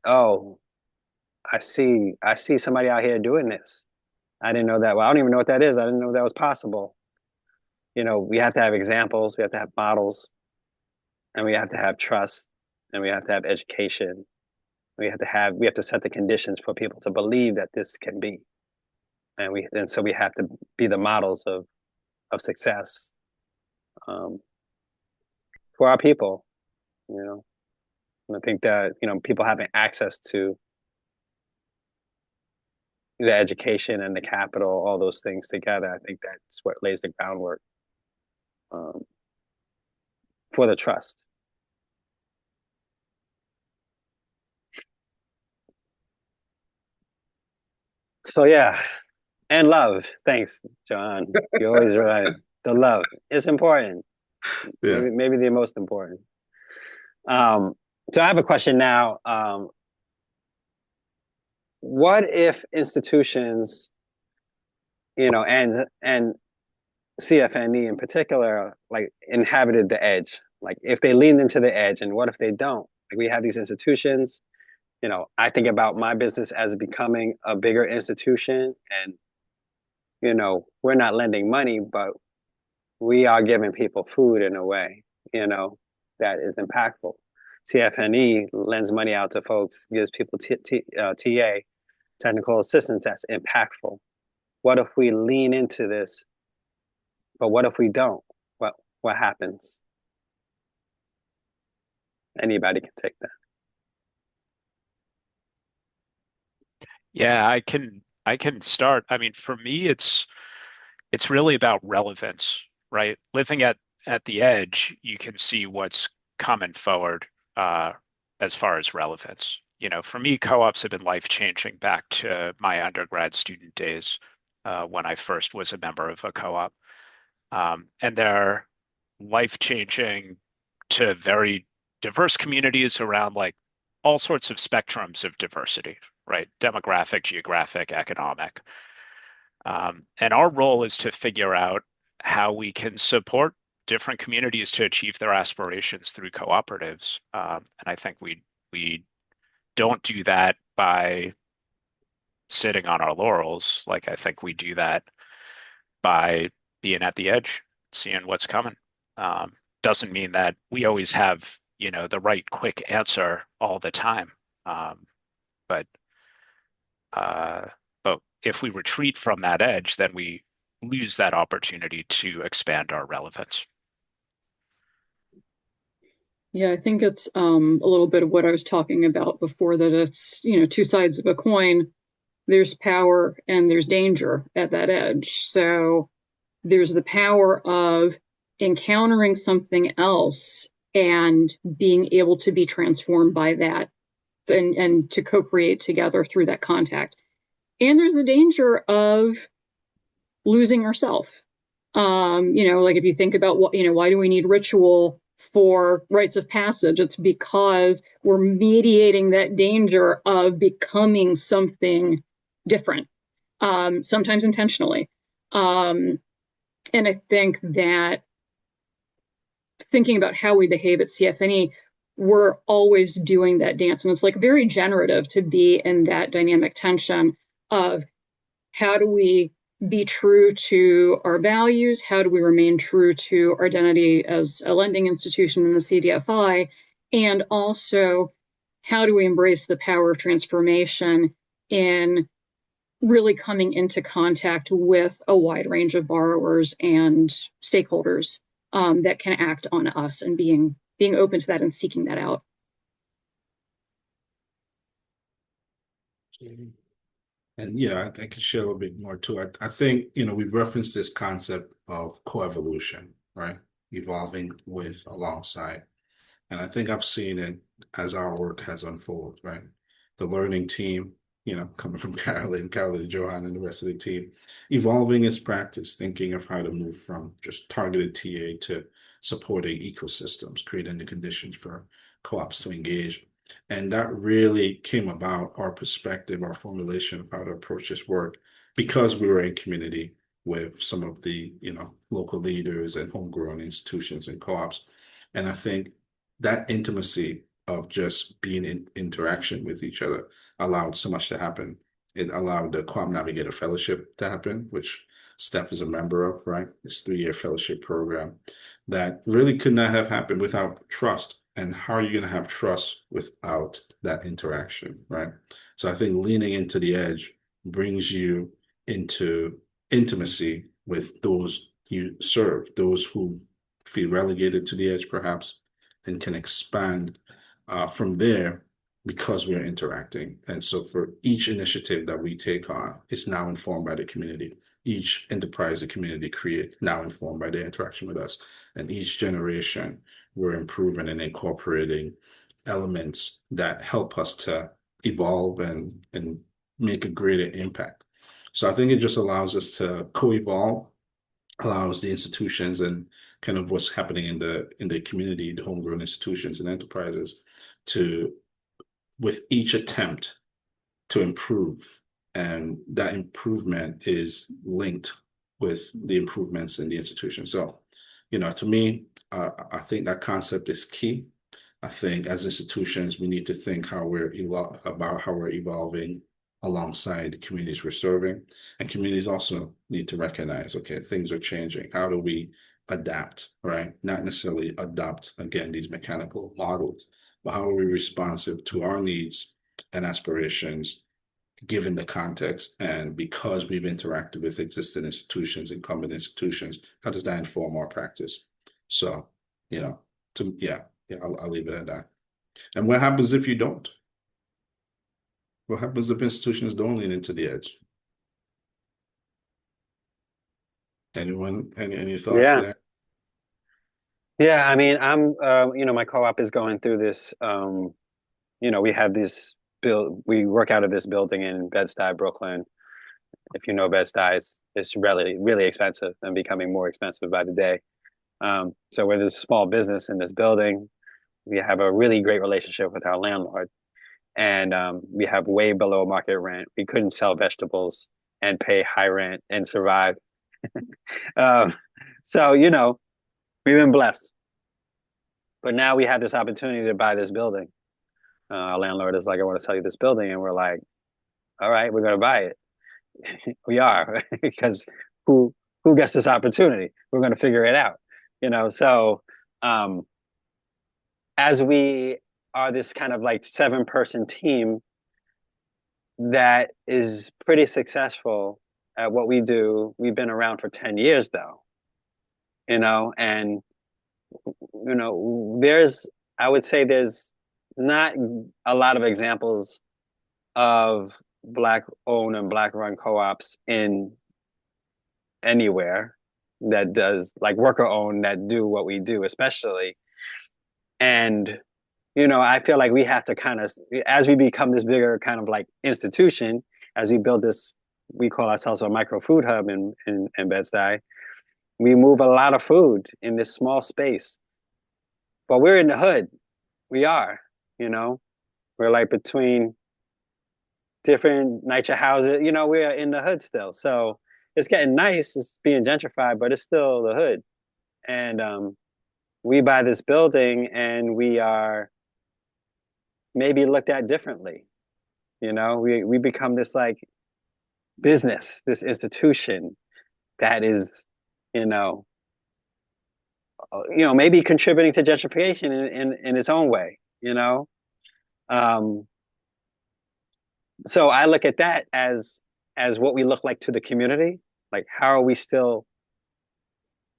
"Oh, I see somebody out here doing this. I didn't know that. Well, I don't even know what that is. I didn't know that was possible." We have to have examples, we have to have models, and we have to have trust, and we have to have education. We have to set the conditions for people to believe that this can be. And so we have to be the models of success um, for our people, you know. And I think that, people having access to the education and the capital, all those things together, I think that's what lays the groundwork um, for the trust. So yeah, and love. Thanks, John. You're always right. The love is important.
Yeah.
Maybe the most important. Um, so I have a question now. What if institutions, and CFNE in particular, like inhabited the edge? Like if they leaned into the edge, and what if they don't? Like we have these institutions. I think about my business as becoming a bigger institution, and we're not lending money, but we are giving people food in a way, that is impactful. CFNE lends money out to folks, gives people TA, technical assistance that's impactful. What if we lean into this? But what if we don't? What happens? Anybody can take that.
Yeah, I can start. I mean, for me, it's really about relevance, right? Living at the edge, you can see what's coming forward uh, as far as relevance. For me, co-ops have been life-changing back to my undergrad student days when I first was a member of a co-op. And they're life-changing to very diverse communities around like all sorts of spectrums of diversity, right? Demographic, geographic, economic. And our role is to figure out how we can support different communities to achieve their aspirations through cooperatives. And I think we don't do that by sitting on our laurels. Like, I think we do that by being at the edge, seeing what's coming. Doesn't mean that we always have, the right quick answer all the time. But uh, but if we retreat from that edge, then we lose that opportunity to expand our relevance.
Yeah, I think it's a little bit of what I was talking about before, that it's, two sides of a coin. There's power and there's danger at that edge. So there's the power of encountering something else and being able to be transformed by that, and to co-create together through that contact. And there's the danger of losing ourselves. Like if you think about why do we need ritual for rites of passage? It's because we're mediating that danger of becoming something different, sometimes intentionally. And I think that thinking about how we behave at CFNE, we're always doing that dance. And it's like very generative to be in that dynamic tension of how do we be true to our values? How do we remain true to our identity as a lending institution in the CDFI? And also, how do we embrace the power of transformation in really coming into contact with a wide range of borrowers and stakeholders that can act on us, and being open to that and seeking that out.
And yeah, I can share a little bit more too. I think, we've referenced this concept of coevolution, right? Evolving with alongside. And I think I've seen it as our work has unfolded, right? The learning team, coming from Carolyn, Johan, and the rest of the team, evolving its practice, thinking of how to move from just targeted TA to supporting ecosystems, creating the conditions for co-ops to engage. And that really came about, our perspective, our formulation of how to approach this work, because we were in community with some of the, local leaders and homegrown institutions and co-ops. And I think that intimacy of just being in interaction with each other allowed so much to happen. It allowed the Co-op Navigator Fellowship to happen, which Steph is a member of, right? This 3-year fellowship program that really could not have happened without trust. And how are you going to have trust without that interaction, right? So I think leaning into the edge brings you into intimacy with those you serve, those who feel relegated to the edge, perhaps, and can expand from there because we're interacting. And so for each initiative that we take on, it's now informed by the community. Each enterprise the community create now informed by their interaction with us. And each generation, we're improving and incorporating elements that help us to evolve and make a greater impact. So I think it just allows us to co-evolve, allows the institutions and kind of what's happening in the community, the homegrown institutions and enterprises, to, with each attempt, to improve. And that improvement is linked with the improvements in the institution. So, to me, I think that concept is key. I think as institutions, we need to think about how we're evolving alongside the communities we're serving. And communities also need to recognize, okay, things are changing. How do we adapt, right? Not necessarily adopt, again, these mechanical models, but how are we responsive to our needs and aspirations given the context? And because we've interacted with existing institutions, incumbent institutions, how does that inform our practice? So, I'll leave it at that. And what happens if you don't? What happens if institutions don't lean into the edge? Anyone, any thoughts
Yeah.
there?
Yeah, I mean, my co-op is going through this, we have this we work out of this building in Bed-Stuy, Brooklyn. If you know Bed-Stuy, it's really, really expensive and becoming more expensive by the day. So we're this small business in this building. We have a really great relationship with our landlord, and we have way below market rent. We couldn't sell vegetables and pay high rent and survive. So, we've been blessed. But now we have this opportunity to buy this building. Our landlord is like, I want to sell you this building. And we're like, all right, we're going to buy it. We are, because who who gets this opportunity? We're going to figure it out, you know. So um, as we are this kind of like 7-person team that is pretty successful at what we do. We've been around for 10 years though, you know, and I would say there's not a lot of examples of Black owned and Black run co-ops in anywhere that does, like, worker owned, that do what we do, especially. And, I feel like we have to kind of, as we become this bigger kind of like institution, as we build this, we call ourselves a micro food hub in Bed-Stuy. We move a lot of food in this small space, but we're in the hood. We are, you know, we're like between different NYCHA houses, we're in the hood still. So it's getting nice. It's being gentrified, but it's still the hood. And we buy this building and we are maybe looked at differently. We become this like business, this institution that is, you know, maybe contributing to gentrification in its own way, Um, so I look at that as what we look like to the community. Like, how are we still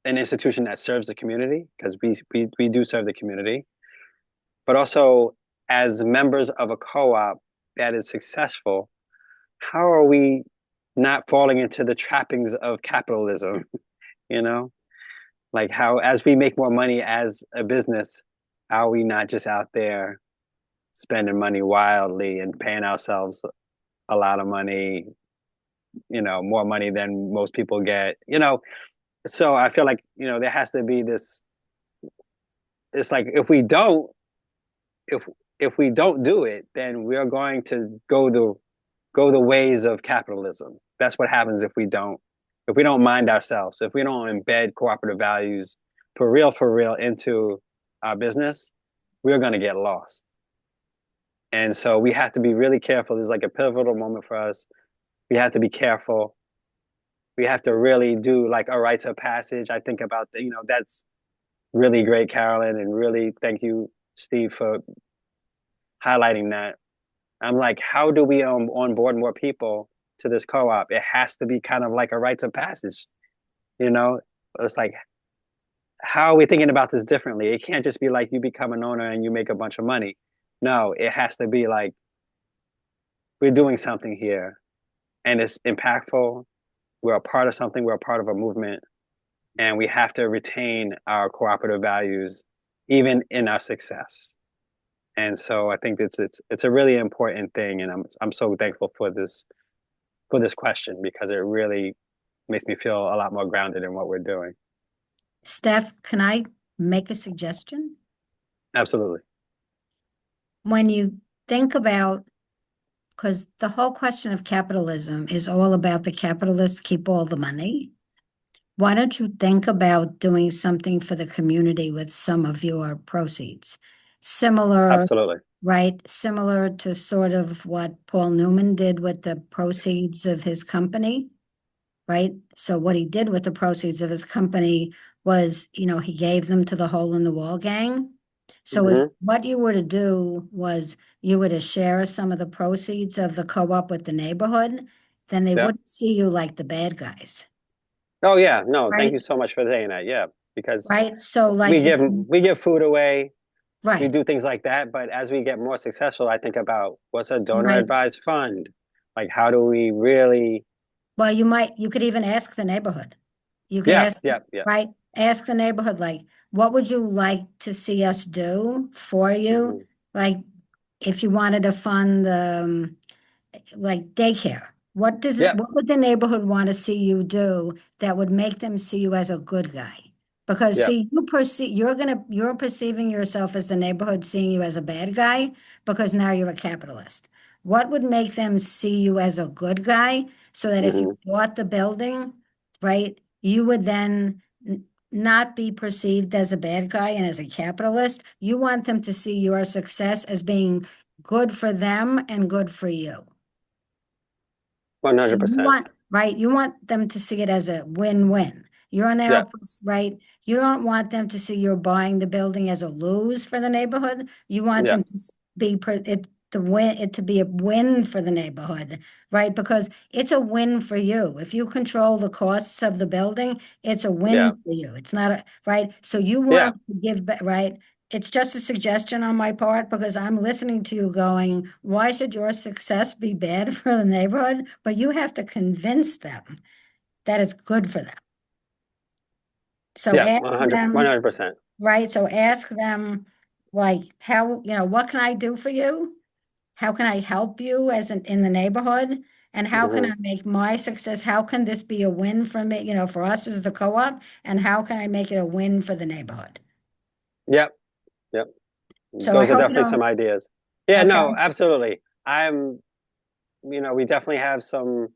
an institution that serves the community? Because we do serve the community, but also as members of a co-op that is successful, how are we not falling into the trappings of capitalism? You know, like, how, as we make more money as a business, how are we not just out there spending money wildly and paying ourselves a lot of money, more money than most people get, So I feel like, there has to be this, it's like, if we don't do it, then we're going to go the ways of capitalism. That's what happens if we don't mind ourselves, if we don't embed cooperative values for real into our business, we're going to get lost. And so we have to be really careful. There's like a pivotal moment for us. We have to be careful. We have to really do like a rites of passage. I think about that's really great, Carolyn, and really thank you, Steve, for highlighting that. I'm like, how do we onboard more people to this co-op? It has to be kind of like a rites of passage, It's like, how are we thinking about this differently? It can't just be like you become an owner and you make a bunch of money. No, it has to be like, we're doing something here and it's impactful. We're a part of something. We're a part of a movement, and we have to retain our cooperative values even in our success. And so I think it's a really important thing, and I'm so thankful for this question, because it really makes me feel a lot more grounded in what we're doing.
Steph, can I make a suggestion?
Absolutely.
When you think about, because the whole question of capitalism is all about the capitalists keep all the money. Why don't you think about doing something for the community with some of your proceeds? Similar,
Absolutely.
right? Similar to sort of what Paul Newman did with the proceeds of his company, right? So what he did with the proceeds of his company was, he gave them to the Hole in the Wall gang. So if what you were to do was you were to share some of the proceeds of the co-op with the neighborhood, then they wouldn't see you like the bad guys.
Oh yeah, no,
right?
Thank you so much for saying that. Yeah, because
right. So like
we give food away,
right.
we do things like that. But as we get more successful, I think about what's a donor
Right.
advised fund? Like, how do we really?
Well, you could even ask the neighborhood. You could ask, right? Ask the neighborhood, like, what would you like to see us do for you? Like, if you wanted to fund, like daycare, what would the neighborhood want to see you do that would make them see you as a good guy? Because see, you're perceiving yourself as the neighborhood seeing you as a bad guy because now you're a capitalist. What would make them see you as a good guy so that if you bought the building, right, you would then not be perceived as a bad guy and as a capitalist. You want them to see your success as being good for them and good for you. So you
100%.
want, right, you want them to see it as a win-win. You're now, right, you don't want them to see you're buying the building as a lose for the neighborhood. You want them to be, it to be a win for the neighborhood, right? Because it's a win for you. If you control the costs of the building, it's a win for you. It's not a, right? So you want to give back, right? It's just a suggestion on my part because I'm listening to you going, why should your success be bad for the neighborhood? But you have to convince them that it's good for them. So ask
100%,
them,
100%.
right? So ask them, like, how, what can I do for you? How can I help you in the neighborhood? And how can I make my success? How can this be a win for me, for us as the co-op? And how can I make it a win for the neighborhood?
Yep.
So I
Those are
hope you
definitely some
don't.
ideas. Yeah,
Okay.
no, absolutely. We definitely have some,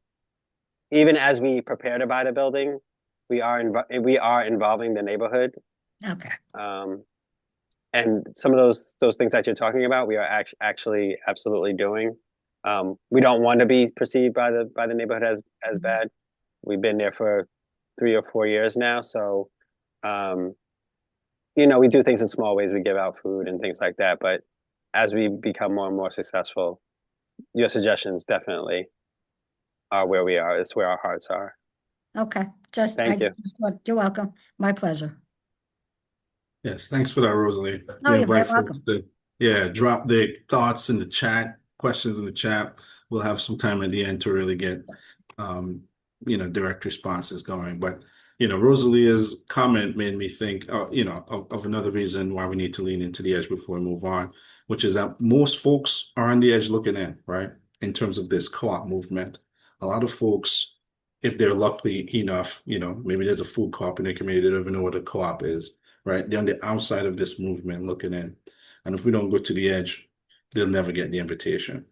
even as we prepare to buy the building, we are involving the neighborhood.
Okay.
And some of those things that you're talking about, we are actually absolutely doing. We don't want to be perceived by the neighborhood as bad. We've been there for 3 or 4 years now, so we do things in small ways. We give out food and things like that. But as we become more and more successful, your suggestions definitely are where we are. It's where our hearts are.
Okay.
Thank you.
You're welcome. My pleasure.
Yes, thanks for that, Rosalie.
Oh,
We
you're very
invite folks
welcome.
to, drop their thoughts in the chat, questions in the chat. We'll have some time at the end to really get, direct responses going. But, Rosalia's comment made me think, of another reason why we need to lean into the edge before we move on, which is that most folks are on the edge looking in, right? In terms of this co-op movement. A lot of folks, if they're lucky enough, maybe there's a food co-op in their community, they don't even know what a co-op is, right? They're on the outside of this movement looking in. And if we don't go to the edge, they'll never get the invitation,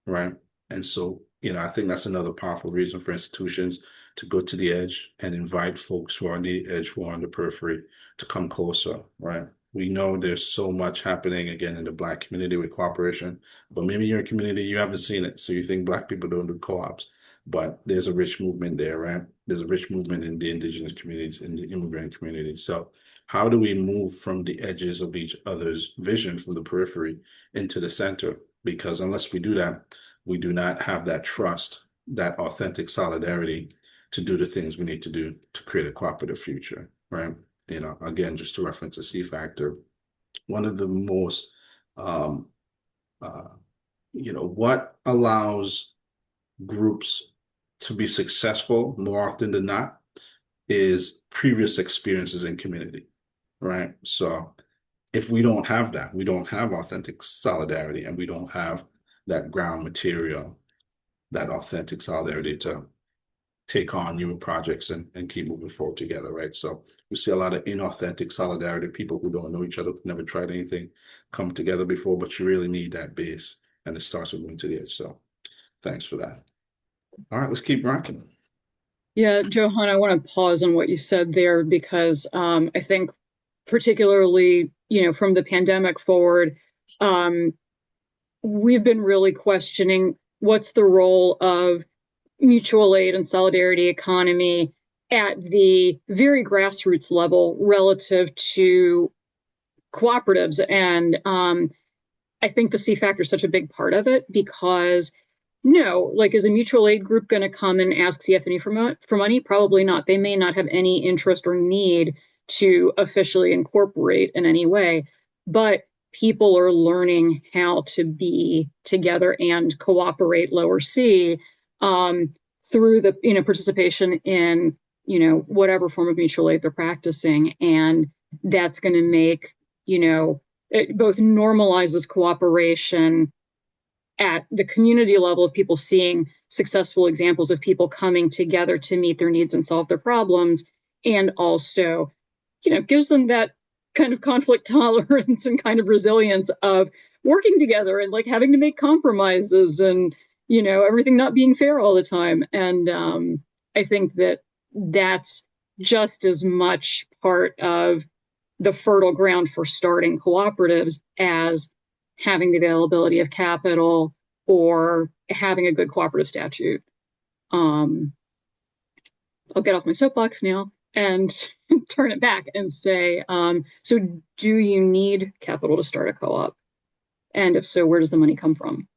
right? And so, I think that's another powerful reason for institutions to go to the edge and invite folks who are on the edge, who are on the periphery, to come closer, right? We know there's so much happening again in the Black community with cooperation, but maybe your community, you haven't seen it. So you think Black people don't do co-ops, but there's a rich movement there, right? There's a rich movement in the indigenous communities, in the immigrant communities. So how do we move from the edges of each other's vision from the periphery into the center? Because unless we do that, we do not have that trust, that authentic solidarity to do the things we need to do to create a cooperative future, right? Again, just to reference a C factor, one of the most, what allows groups to be successful more often than not is previous experiences in community, right? So if we don't have that, we don't have authentic solidarity, and we don't have that ground material, that authentic solidarity to take on new projects and keep moving forward together, right? So we see a lot of inauthentic solidarity, people who don't know each other, never tried anything, come together before, but you really need that base, and it starts with going to the edge. So thanks for that. All right, let's keep rocking.
Yeah, Johan, I want to pause on what you said there because I think particularly, from the pandemic forward, we've been really questioning what's the role of mutual aid and solidarity economy at the very grassroots level relative to cooperatives. And I think the C factor is such a big part of it because is a mutual aid group going to come and ask CFNE for money? Probably not. They may not have any interest or need to officially incorporate in any way, but people are learning how to be together and cooperate lower C through the participation in whatever form of mutual aid they're practicing, and that's going to make it both normalizes cooperation at the community level of people seeing successful examples of people coming together to meet their needs and solve their problems, and also gives them that kind of conflict tolerance and kind of resilience of working together and like having to make compromises and everything not being fair all the time. And I think that that's just as much part of the fertile ground for starting cooperatives as having the availability of capital or having a good cooperative statute. I'll get off my soapbox now and turn it back and say, so do you need capital to start a co-op? And if so, where does the money come from?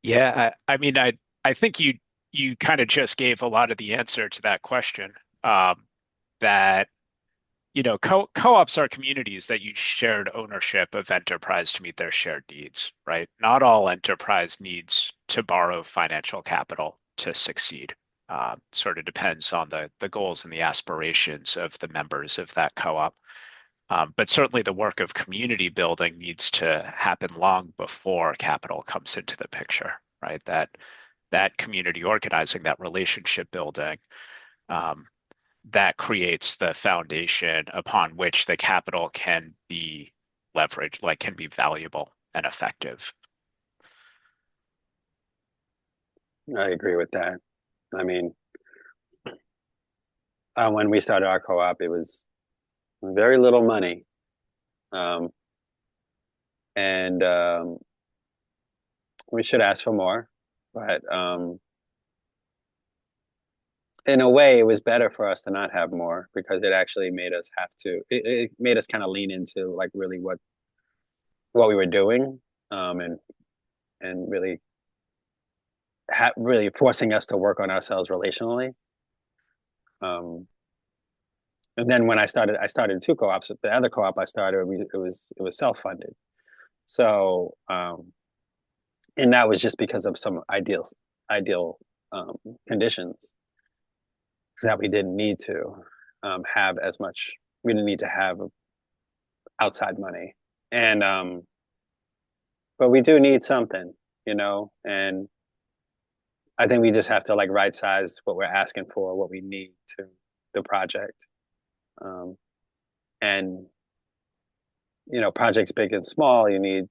Yeah, I mean, I think you kind of just gave a lot of the answer to that question. That co-ops are communities that use shared ownership of enterprise to meet their shared needs, right? Not all enterprise needs to borrow financial capital to succeed. Sort of depends on the goals and the aspirations of the members of that co-op. But certainly the work of community building needs to happen long before capital comes into the picture, right? That community organizing, that relationship building, that creates the foundation upon which the capital can be leveraged, like can be valuable and effective.
I agree with that. I mean, when we started our co-op, it was very little money. And we should ask for more, but in a way, it was better for us to not have more because it actually made us have to. It made us kind of lean into like really what we were doing, and really really forcing us to work on ourselves relationally. And then when I started two co-ops. The other co-op I started, it was self-funded. So, and that was just because of some ideal conditions that we didn't need to have as much. We didn't need to have outside money, and but we do need something, and I think we just have to like right size what we're asking for, what we need to the project, and projects big and small. You need,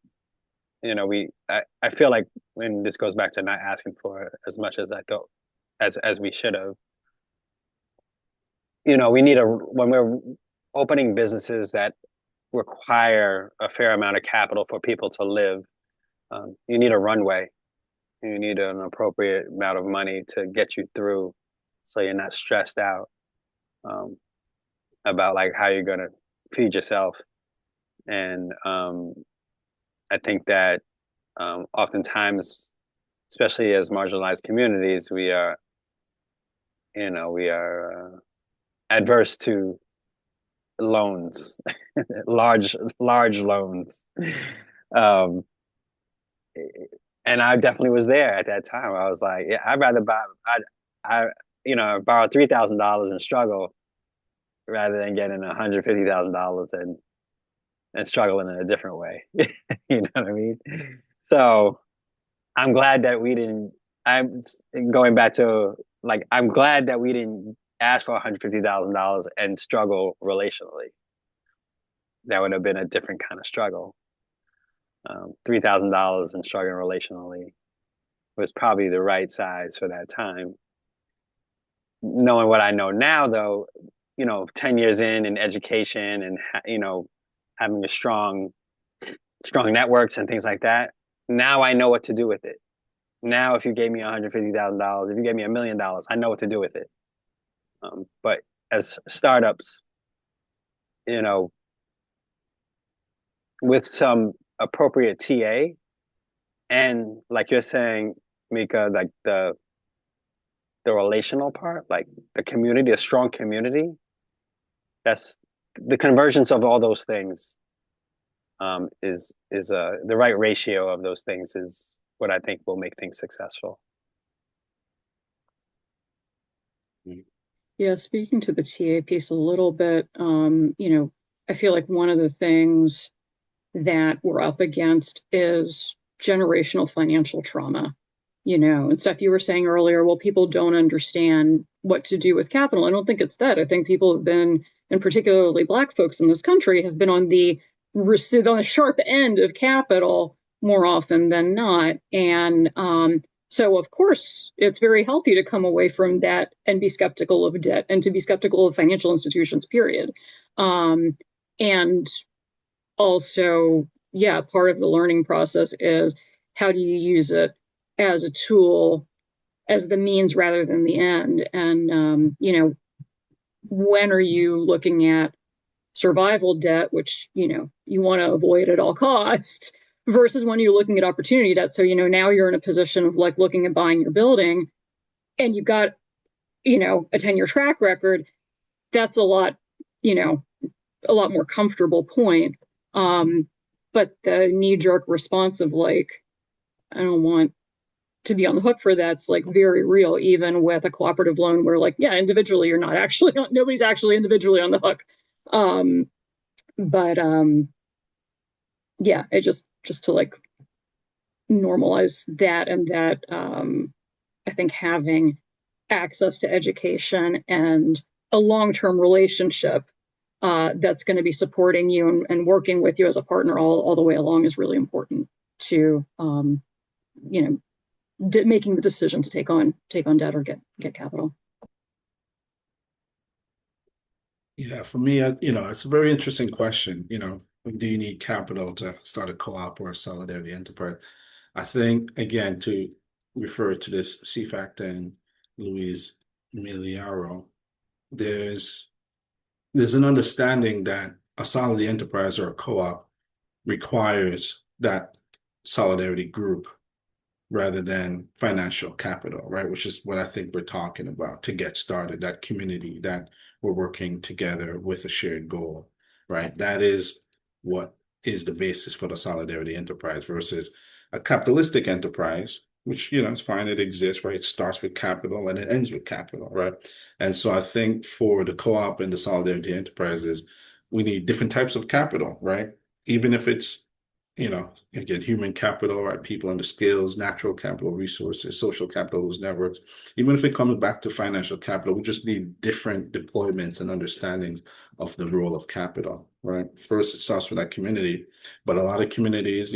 I feel like when this goes back to not asking for as much as I thought as we should have. We need when we're opening businesses that require a fair amount of capital for people to live, you need a runway. You need an appropriate amount of money to get you through, so you're not stressed out about like how you're going to feed yourself. And I think that oftentimes, especially as marginalized communities, we are adverse to loans, large loans. And I definitely was there at that time. I was like, yeah, I'd rather borrow $3,000 and struggle rather than getting $150,000 and struggling in a different way. You know what I mean? So I'm glad that we didn't. I'm going back to like, I'm glad that we didn't ask for $150,000 and struggle relationally. That would have been a different kind of struggle. $3,000 and struggling relationally was probably the right size for that time. Knowing what I know now, though, 10 years in education and, having a strong networks and things like that. Now I know what to do with it. Now, if you gave me $150,000, if you gave me $1 million, I know what to do with it. But as startups, with some appropriate TA and like you're saying, Mika, like the relational part, like the community, a strong community, that's the convergence of all those things, is the right ratio of those things is what I think will make things successful.
Yeah, speaking to the TA piece a little bit, I feel like one of the things that we're up against is generational financial trauma, and stuff you were saying earlier. Well, people don't understand what to do with capital. I don't think it's that. I think people have been, and particularly Black folks in this country, have been on the sharp end of capital more often than not. And so, of course, it's very healthy to come away from that and be skeptical of debt and to be skeptical of financial institutions, period. And also, yeah, part of the learning process is how do you use it as a tool, as the means rather than the end. And, when are you looking at survival debt, which, you want to avoid at all costs, versus when you're looking at opportunity debt. So, now you're in a position of like looking at buying your building and you've got, a 10-year track record. That's a lot more comfortable point. But the knee-jerk response of like, I don't want to be on the hook for that's like very real, even with a cooperative loan where like, yeah, individually you're not actually nobody's actually individually on the hook. But yeah, it just to like normalize that, and that I think having access to education and a long-term relationship that's going to be supporting you and working with you as a partner all the way along is really important to making the decision to take on debt or get capital.
Yeah, for me, it's a very interesting question. Do you need capital to start a co-op or a solidarity enterprise? I think, again, to refer to this CFACT and Louise Miliaro, there's an understanding that a solidarity enterprise or a co-op requires that solidarity group rather than financial capital, right? Which is what I think we're talking about to get started, that community that we're working together with a shared goal, right? That is what is the basis for the solidarity enterprise versus a capitalistic enterprise, which, it's fine, it exists, right? It starts with capital and it ends with capital, right? And so I think for the co-op and the solidarity enterprises, we need different types of capital, right? Even if it's again, human capital, right? People and the skills, natural capital, resources, social capital, those networks. Even if it comes back to financial capital, we just need different deployments and understandings of the role of capital, right? First, it starts with that community, but a lot of communities,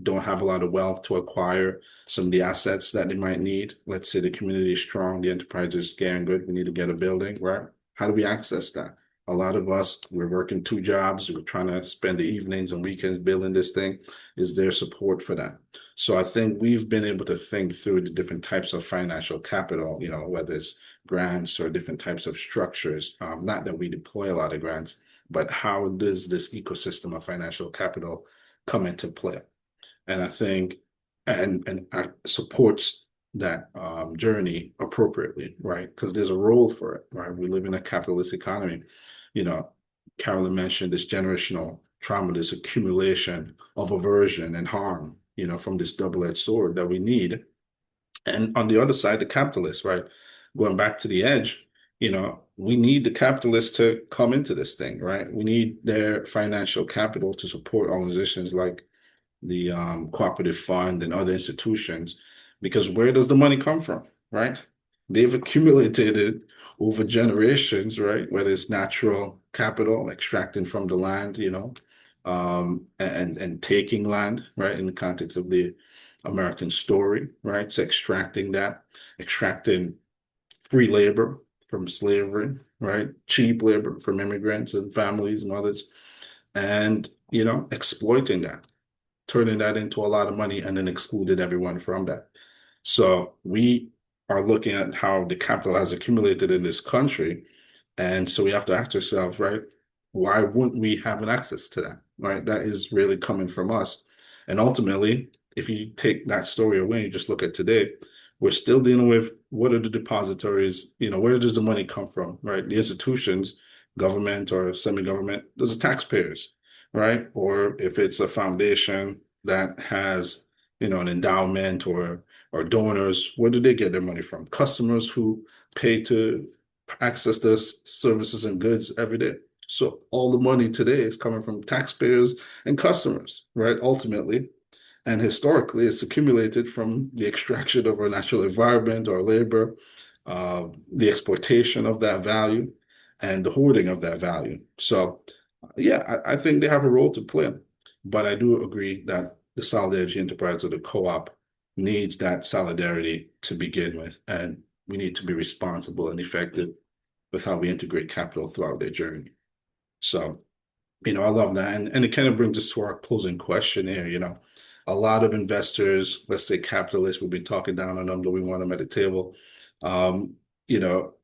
don't have a lot of wealth to acquire some of the assets that they might need. Let's say the community is strong, the enterprise is getting good, we need to get a building, right? How do we access that? A lot of us, we're working 2 jobs. We're trying to spend the evenings and weekends building this thing. Is there support for that? So I think we've been able to think through the different types of financial capital, whether it's grants or different types of structures. Not that we deploy a lot of grants, but how does this ecosystem of financial capital come into play? And I think, and supports that journey appropriately, right? Because there's a role for it, right? We live in a capitalist economy. Carolyn mentioned this generational trauma, this accumulation of aversion and harm, from this double-edged sword that we need. And on the other side, the capitalists, right? Going back to the edge, we need the capitalists to come into this thing, right? We need their financial capital to support organizations like the cooperative fund and other institutions, because where does the money come from, right? They've accumulated it over generations, right? Whether it's natural capital, extracting from the land, and taking land, right? In the context of the American story, right? So extracting free labor from slavery, right? Cheap labor from immigrants and families and others, and, exploiting that, turning that into a lot of money, and then excluded everyone from that. So we are looking at how the capital has accumulated in this country. And so we have to ask ourselves, right, why wouldn't we have an access to that, right? That is really coming from us. And ultimately, if you take that story away, you just look at today, we're still dealing with what are the depositories, where does the money come from, right? The institutions, government or semi-government, those are taxpayers, right? Or if it's a foundation that has, an endowment or donors, where do they get their money from? Customers who pay to access the services and goods every day. So all the money today is coming from taxpayers and customers, right? Ultimately. And historically, it's accumulated from the extraction of our natural environment, our labor, the exploitation of that value, and the hoarding of that value. So, yeah, I think they have a role to play. But I do agree that the solidarity enterprise or the co-op needs that solidarity to begin with. And we need to be responsible and effective with how we integrate capital throughout their journey. So I love that. And it kind of brings us to our closing question here. A lot of investors, let's say capitalists, we've been talking down on them, but we want them at the table.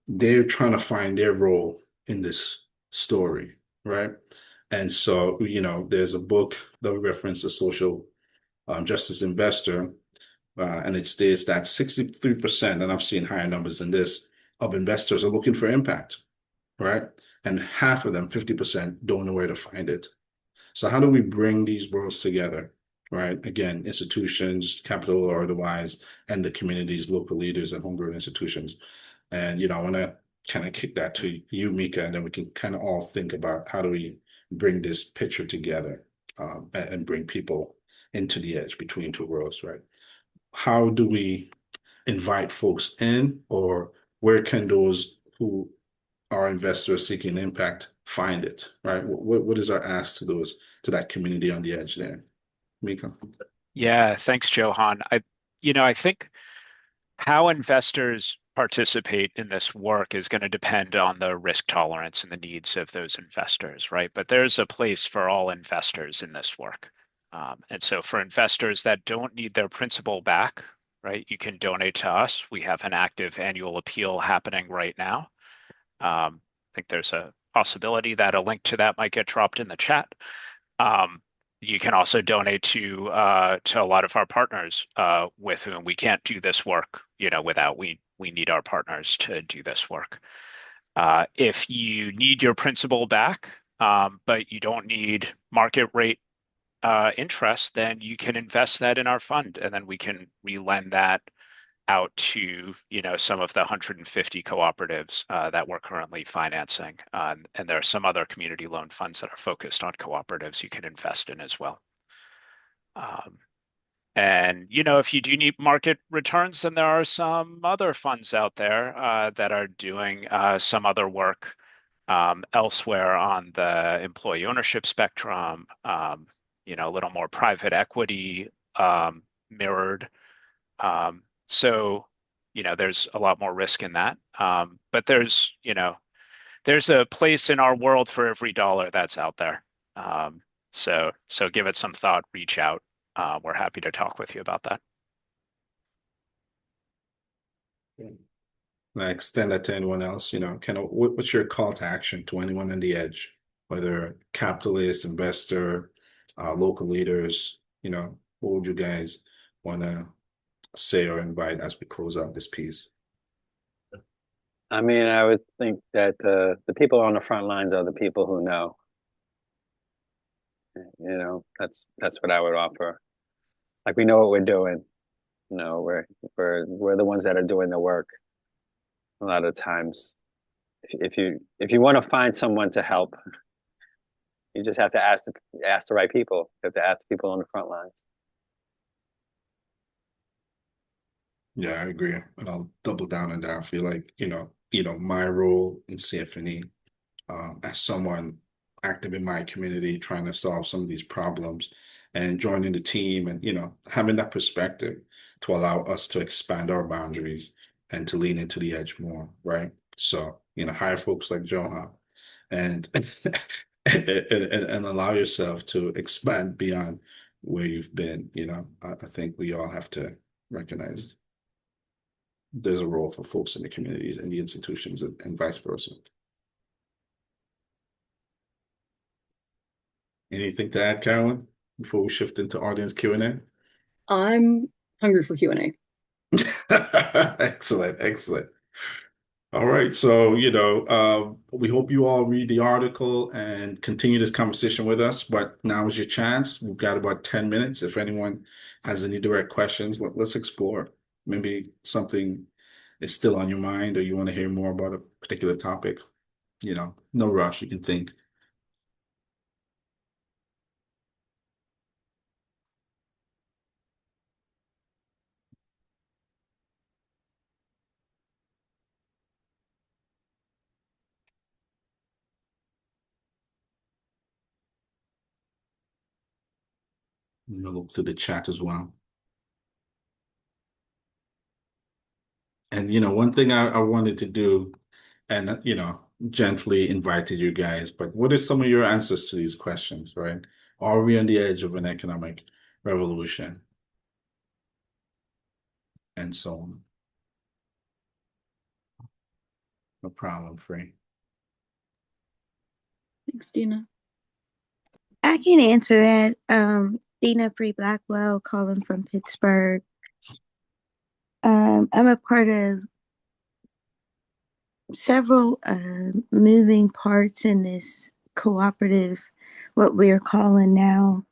They're trying to find their role in this story, right? And so, there's a book that we reference, a social justice investor, and it states that 63%, and I've seen higher numbers than this, of investors are looking for impact, right? And half of them, 50%, don't know where to find it. So how do we bring these worlds together, right? Again, institutions, capital or otherwise, and the communities, local leaders, and homegrown institutions. And, I want to kind of kick that to you, Mika, and then we can kind of all think about how do we bring this picture together, and bring people into the edge between two worlds, right? How do we invite folks in, or where can those who are investors seeking impact find it, right? What is our ask to that community on the edge there? Mika?
Yeah, thanks, Johan. I think how investors participate in this work is going to depend on the risk tolerance and the needs of those investors, right? But there's a place for all investors in this work. And so for investors that don't need their principal back, right, you can donate to us. We have an active annual appeal happening right now. I think there's a possibility that a link to that might get dropped in the chat. You can also donate to a lot of our partners with whom we can't do this work, without we need our partners to do this work. If you need your principal back, but you don't need market rate interest, then you can invest that in our fund, and then we can relend that out to some of the 150 cooperatives that we're currently financing, and there are some other community loan funds that are focused on cooperatives you can invest in as well. And if you do need market returns, then there are some other funds out there that are doing some other work elsewhere on the employee ownership spectrum, a little more private equity mirrored. So, there's a lot more risk in that. But there's a place in our world for every dollar that's out there. So give it some thought, reach out. We're happy to talk with you about that.
I extend that to anyone else, kind of what's your call to action to anyone on the edge, whether capitalist, investor, local leaders, what would you guys want to say or invite as we close out this piece?
I mean, I would think that the people on the front lines are the people who know. That's what I would offer. Like, we know what we're doing. We're the ones that are doing the work. A lot of times, if you want to find someone to help, you just have to ask the right people. You have to ask the people on the front lines.
Yeah, I agree. And I'll double down on that. I feel like, my role in CFNE, as someone active in my community, trying to solve some of these problems and joining the team and, having that perspective to allow us to expand our boundaries and to lean into the edge more, right? So, hire folks like Johan and, and allow yourself to expand beyond where you've been. I think we all have to recognize there's a role for folks in the communities and the institutions and vice versa. Anything to add, Carolyn, before we shift into audience Q&A?
I'm hungry for Q&A.
Excellent. All right. So, we hope you all read the article and continue this conversation with us. But now is your chance. We've got about 10 minutes. If anyone has any direct questions, let's explore. Maybe something is still on your mind or you want to hear more about a particular topic. No rush. You can think. I'm gonna look through the chat as well. And one thing I wanted to do, and gently invited you guys, but what is some of your answers to these questions, right? Are we on the edge of an economic revolution? And so on. No problem, Free.
Thanks, Dina.
I can answer that. Dina Free Blackwell calling from Pittsburgh. I'm a part of several moving parts in this cooperative, what we're calling now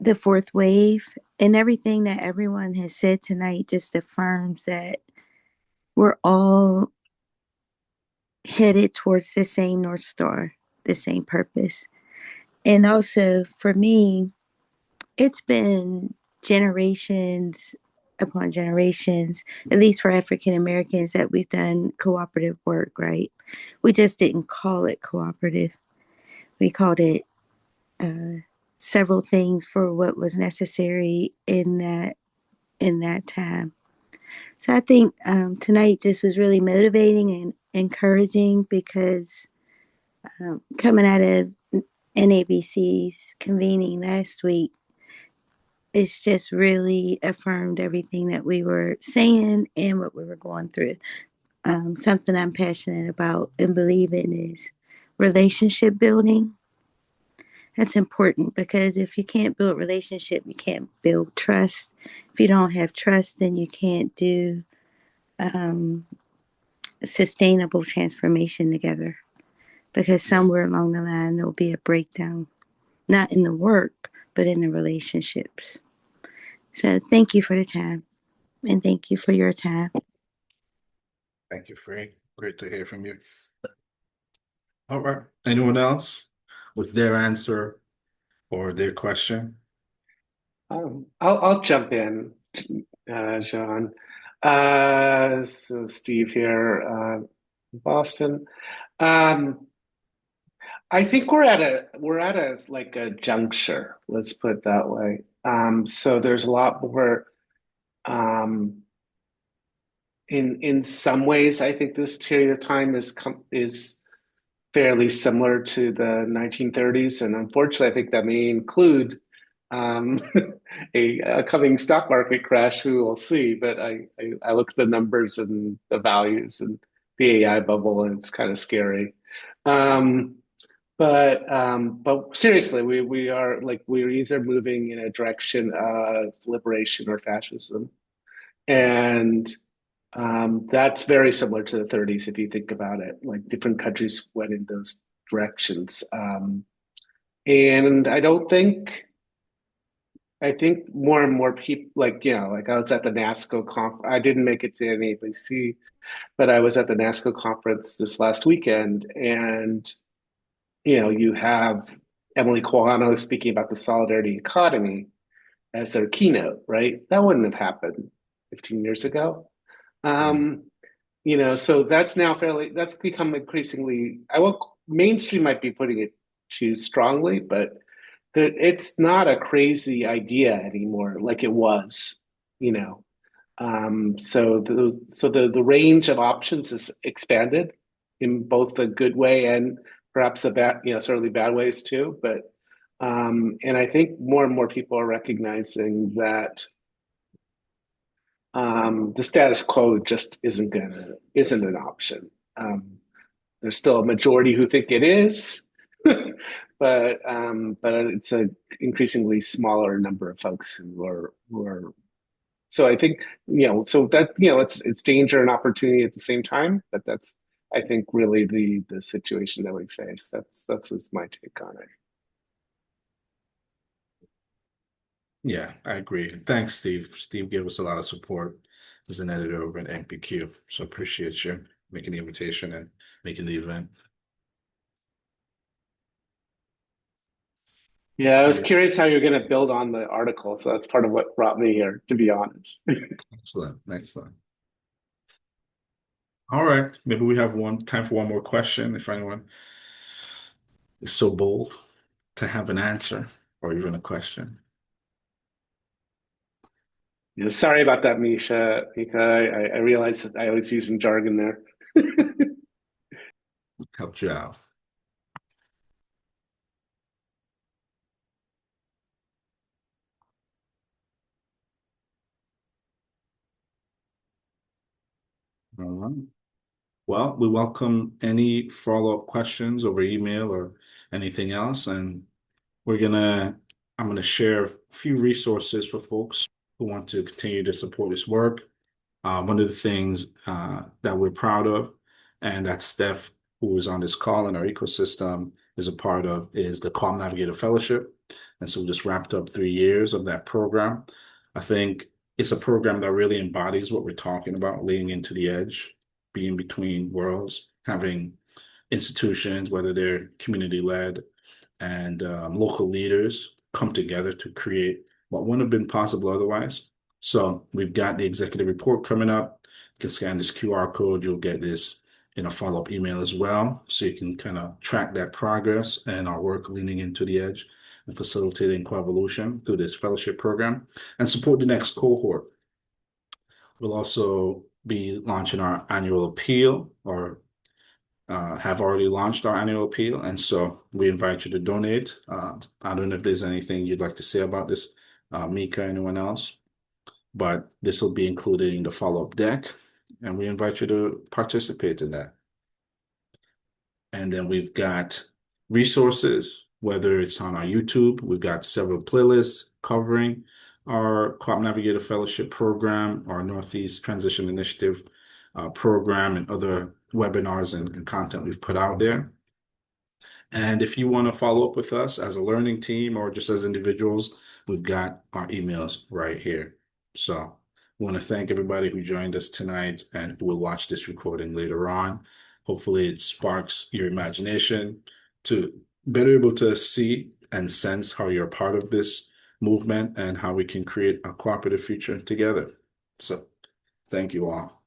the fourth wave. And everything that everyone has said tonight just affirms that we're all headed towards the same North Star, the same purpose. And also for me, it's been generations upon generations, at least for African Americans, that we've done cooperative work, right? We just didn't call it cooperative. We called it several things for what was necessary in that time. So I think tonight just was really motivating and encouraging because coming out of NABC's convening last week, it's just really affirmed everything that we were saying and what we were going through. Something I'm passionate about and believe in is relationship building. That's important because if you can't build relationship, you can't build trust. If you don't have trust, then you can't do sustainable transformation together because somewhere along the line there'll be a breakdown, not in the work, but in the relationships. So thank you for the time and thank you for your time.
Thank you, Free. Great to hear from you. All right. Anyone else with their answer or their question?
I'll jump in, John. So Steve here, Boston. I think we're at a like a juncture, let's put it that way. So there's a lot more in some ways, I think this period of time is fairly similar to the 1930s, and unfortunately, I think that may include um, a coming stock market crash. Who will see? But I look at the numbers and the values and the AI bubble, and it's kind of scary. Um, but seriously, we're either moving in a direction of liberation or fascism, and that's very similar to the 30s if you think about it. Like different countries went in those directions, and I think more and more people, like I was at the NASCO conference. I didn't make it to NABC, but I was at the NASCO conference this last weekend, and you have Emily Quijano speaking about the solidarity economy as their keynote, right? That wouldn't have happened 15 years ago. So that's become increasingly, mainstream might be putting it too strongly, but it's not a crazy idea anymore like it was, you know. So the range of options is expanded in both the good way and perhaps the bad, certainly bad ways too. But and I think more and more people are recognizing that the status quo just isn't an option. There's still a majority who think it is, but it's an increasingly smaller number of folks who are. So I think so that it's danger and opportunity at the same time. But that's I think really the situation that we face. That's just my take on it.
Yeah, I agree. Thanks, Steve. Steve gave us a lot of support as an editor over at NPQ. So appreciate you making the invitation and making the event.
Yeah, I was curious how you're going to build on the article. So that's part of what brought me here, to be honest.
Excellent. Excellent. All right. Maybe we have time for one more question if anyone is so bold to have an answer or even a question.
Yeah, sorry about that, Misha. I realized that I was using jargon there.
helped you out. All right. Well, we welcome any follow-up questions over email or anything else. And I'm gonna share a few resources for folks who want to continue to support this work. One of the things that we're proud of, and that Steph, who is on this call in our ecosystem, is a part of, is the Co-op Navigator Fellowship. And so we just wrapped up 3 years of that program. I think it's a program that really embodies what we're talking about, leaning into the edge, being between worlds, having institutions, whether they're community-led and local leaders, come together to create what wouldn't have been possible otherwise. So we've got the executive report coming up. You can scan this QR code. You'll get this in a follow-up email as well. So you can kind of track that progress and our work leaning into the edge and facilitating coevolution through this fellowship program and support the next cohort. We'll also be launching our annual appeal, or have already launched our annual appeal. And so we invite you to donate. I don't know if there's anything you'd like to say about this, Mika, anyone else, but this will be included in the follow-up deck, and we invite you to participate in that. And then we've got resources, whether it's on our YouTube, we've got several playlists covering our Co-op Navigator Fellowship program, our Northeast Transition Initiative program, and other webinars and content we've put out there. And if you want to follow up with us as a learning team or just as individuals, we've got our emails right here. So I want to thank everybody who joined us tonight and who will watch this recording later on. Hopefully it sparks your imagination to better able to see and sense how you're a part of this movement and how we can create a cooperative future together. So thank you all.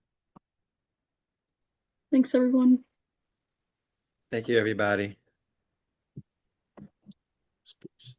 Thanks, everyone.
Thank you, everybody.
Please.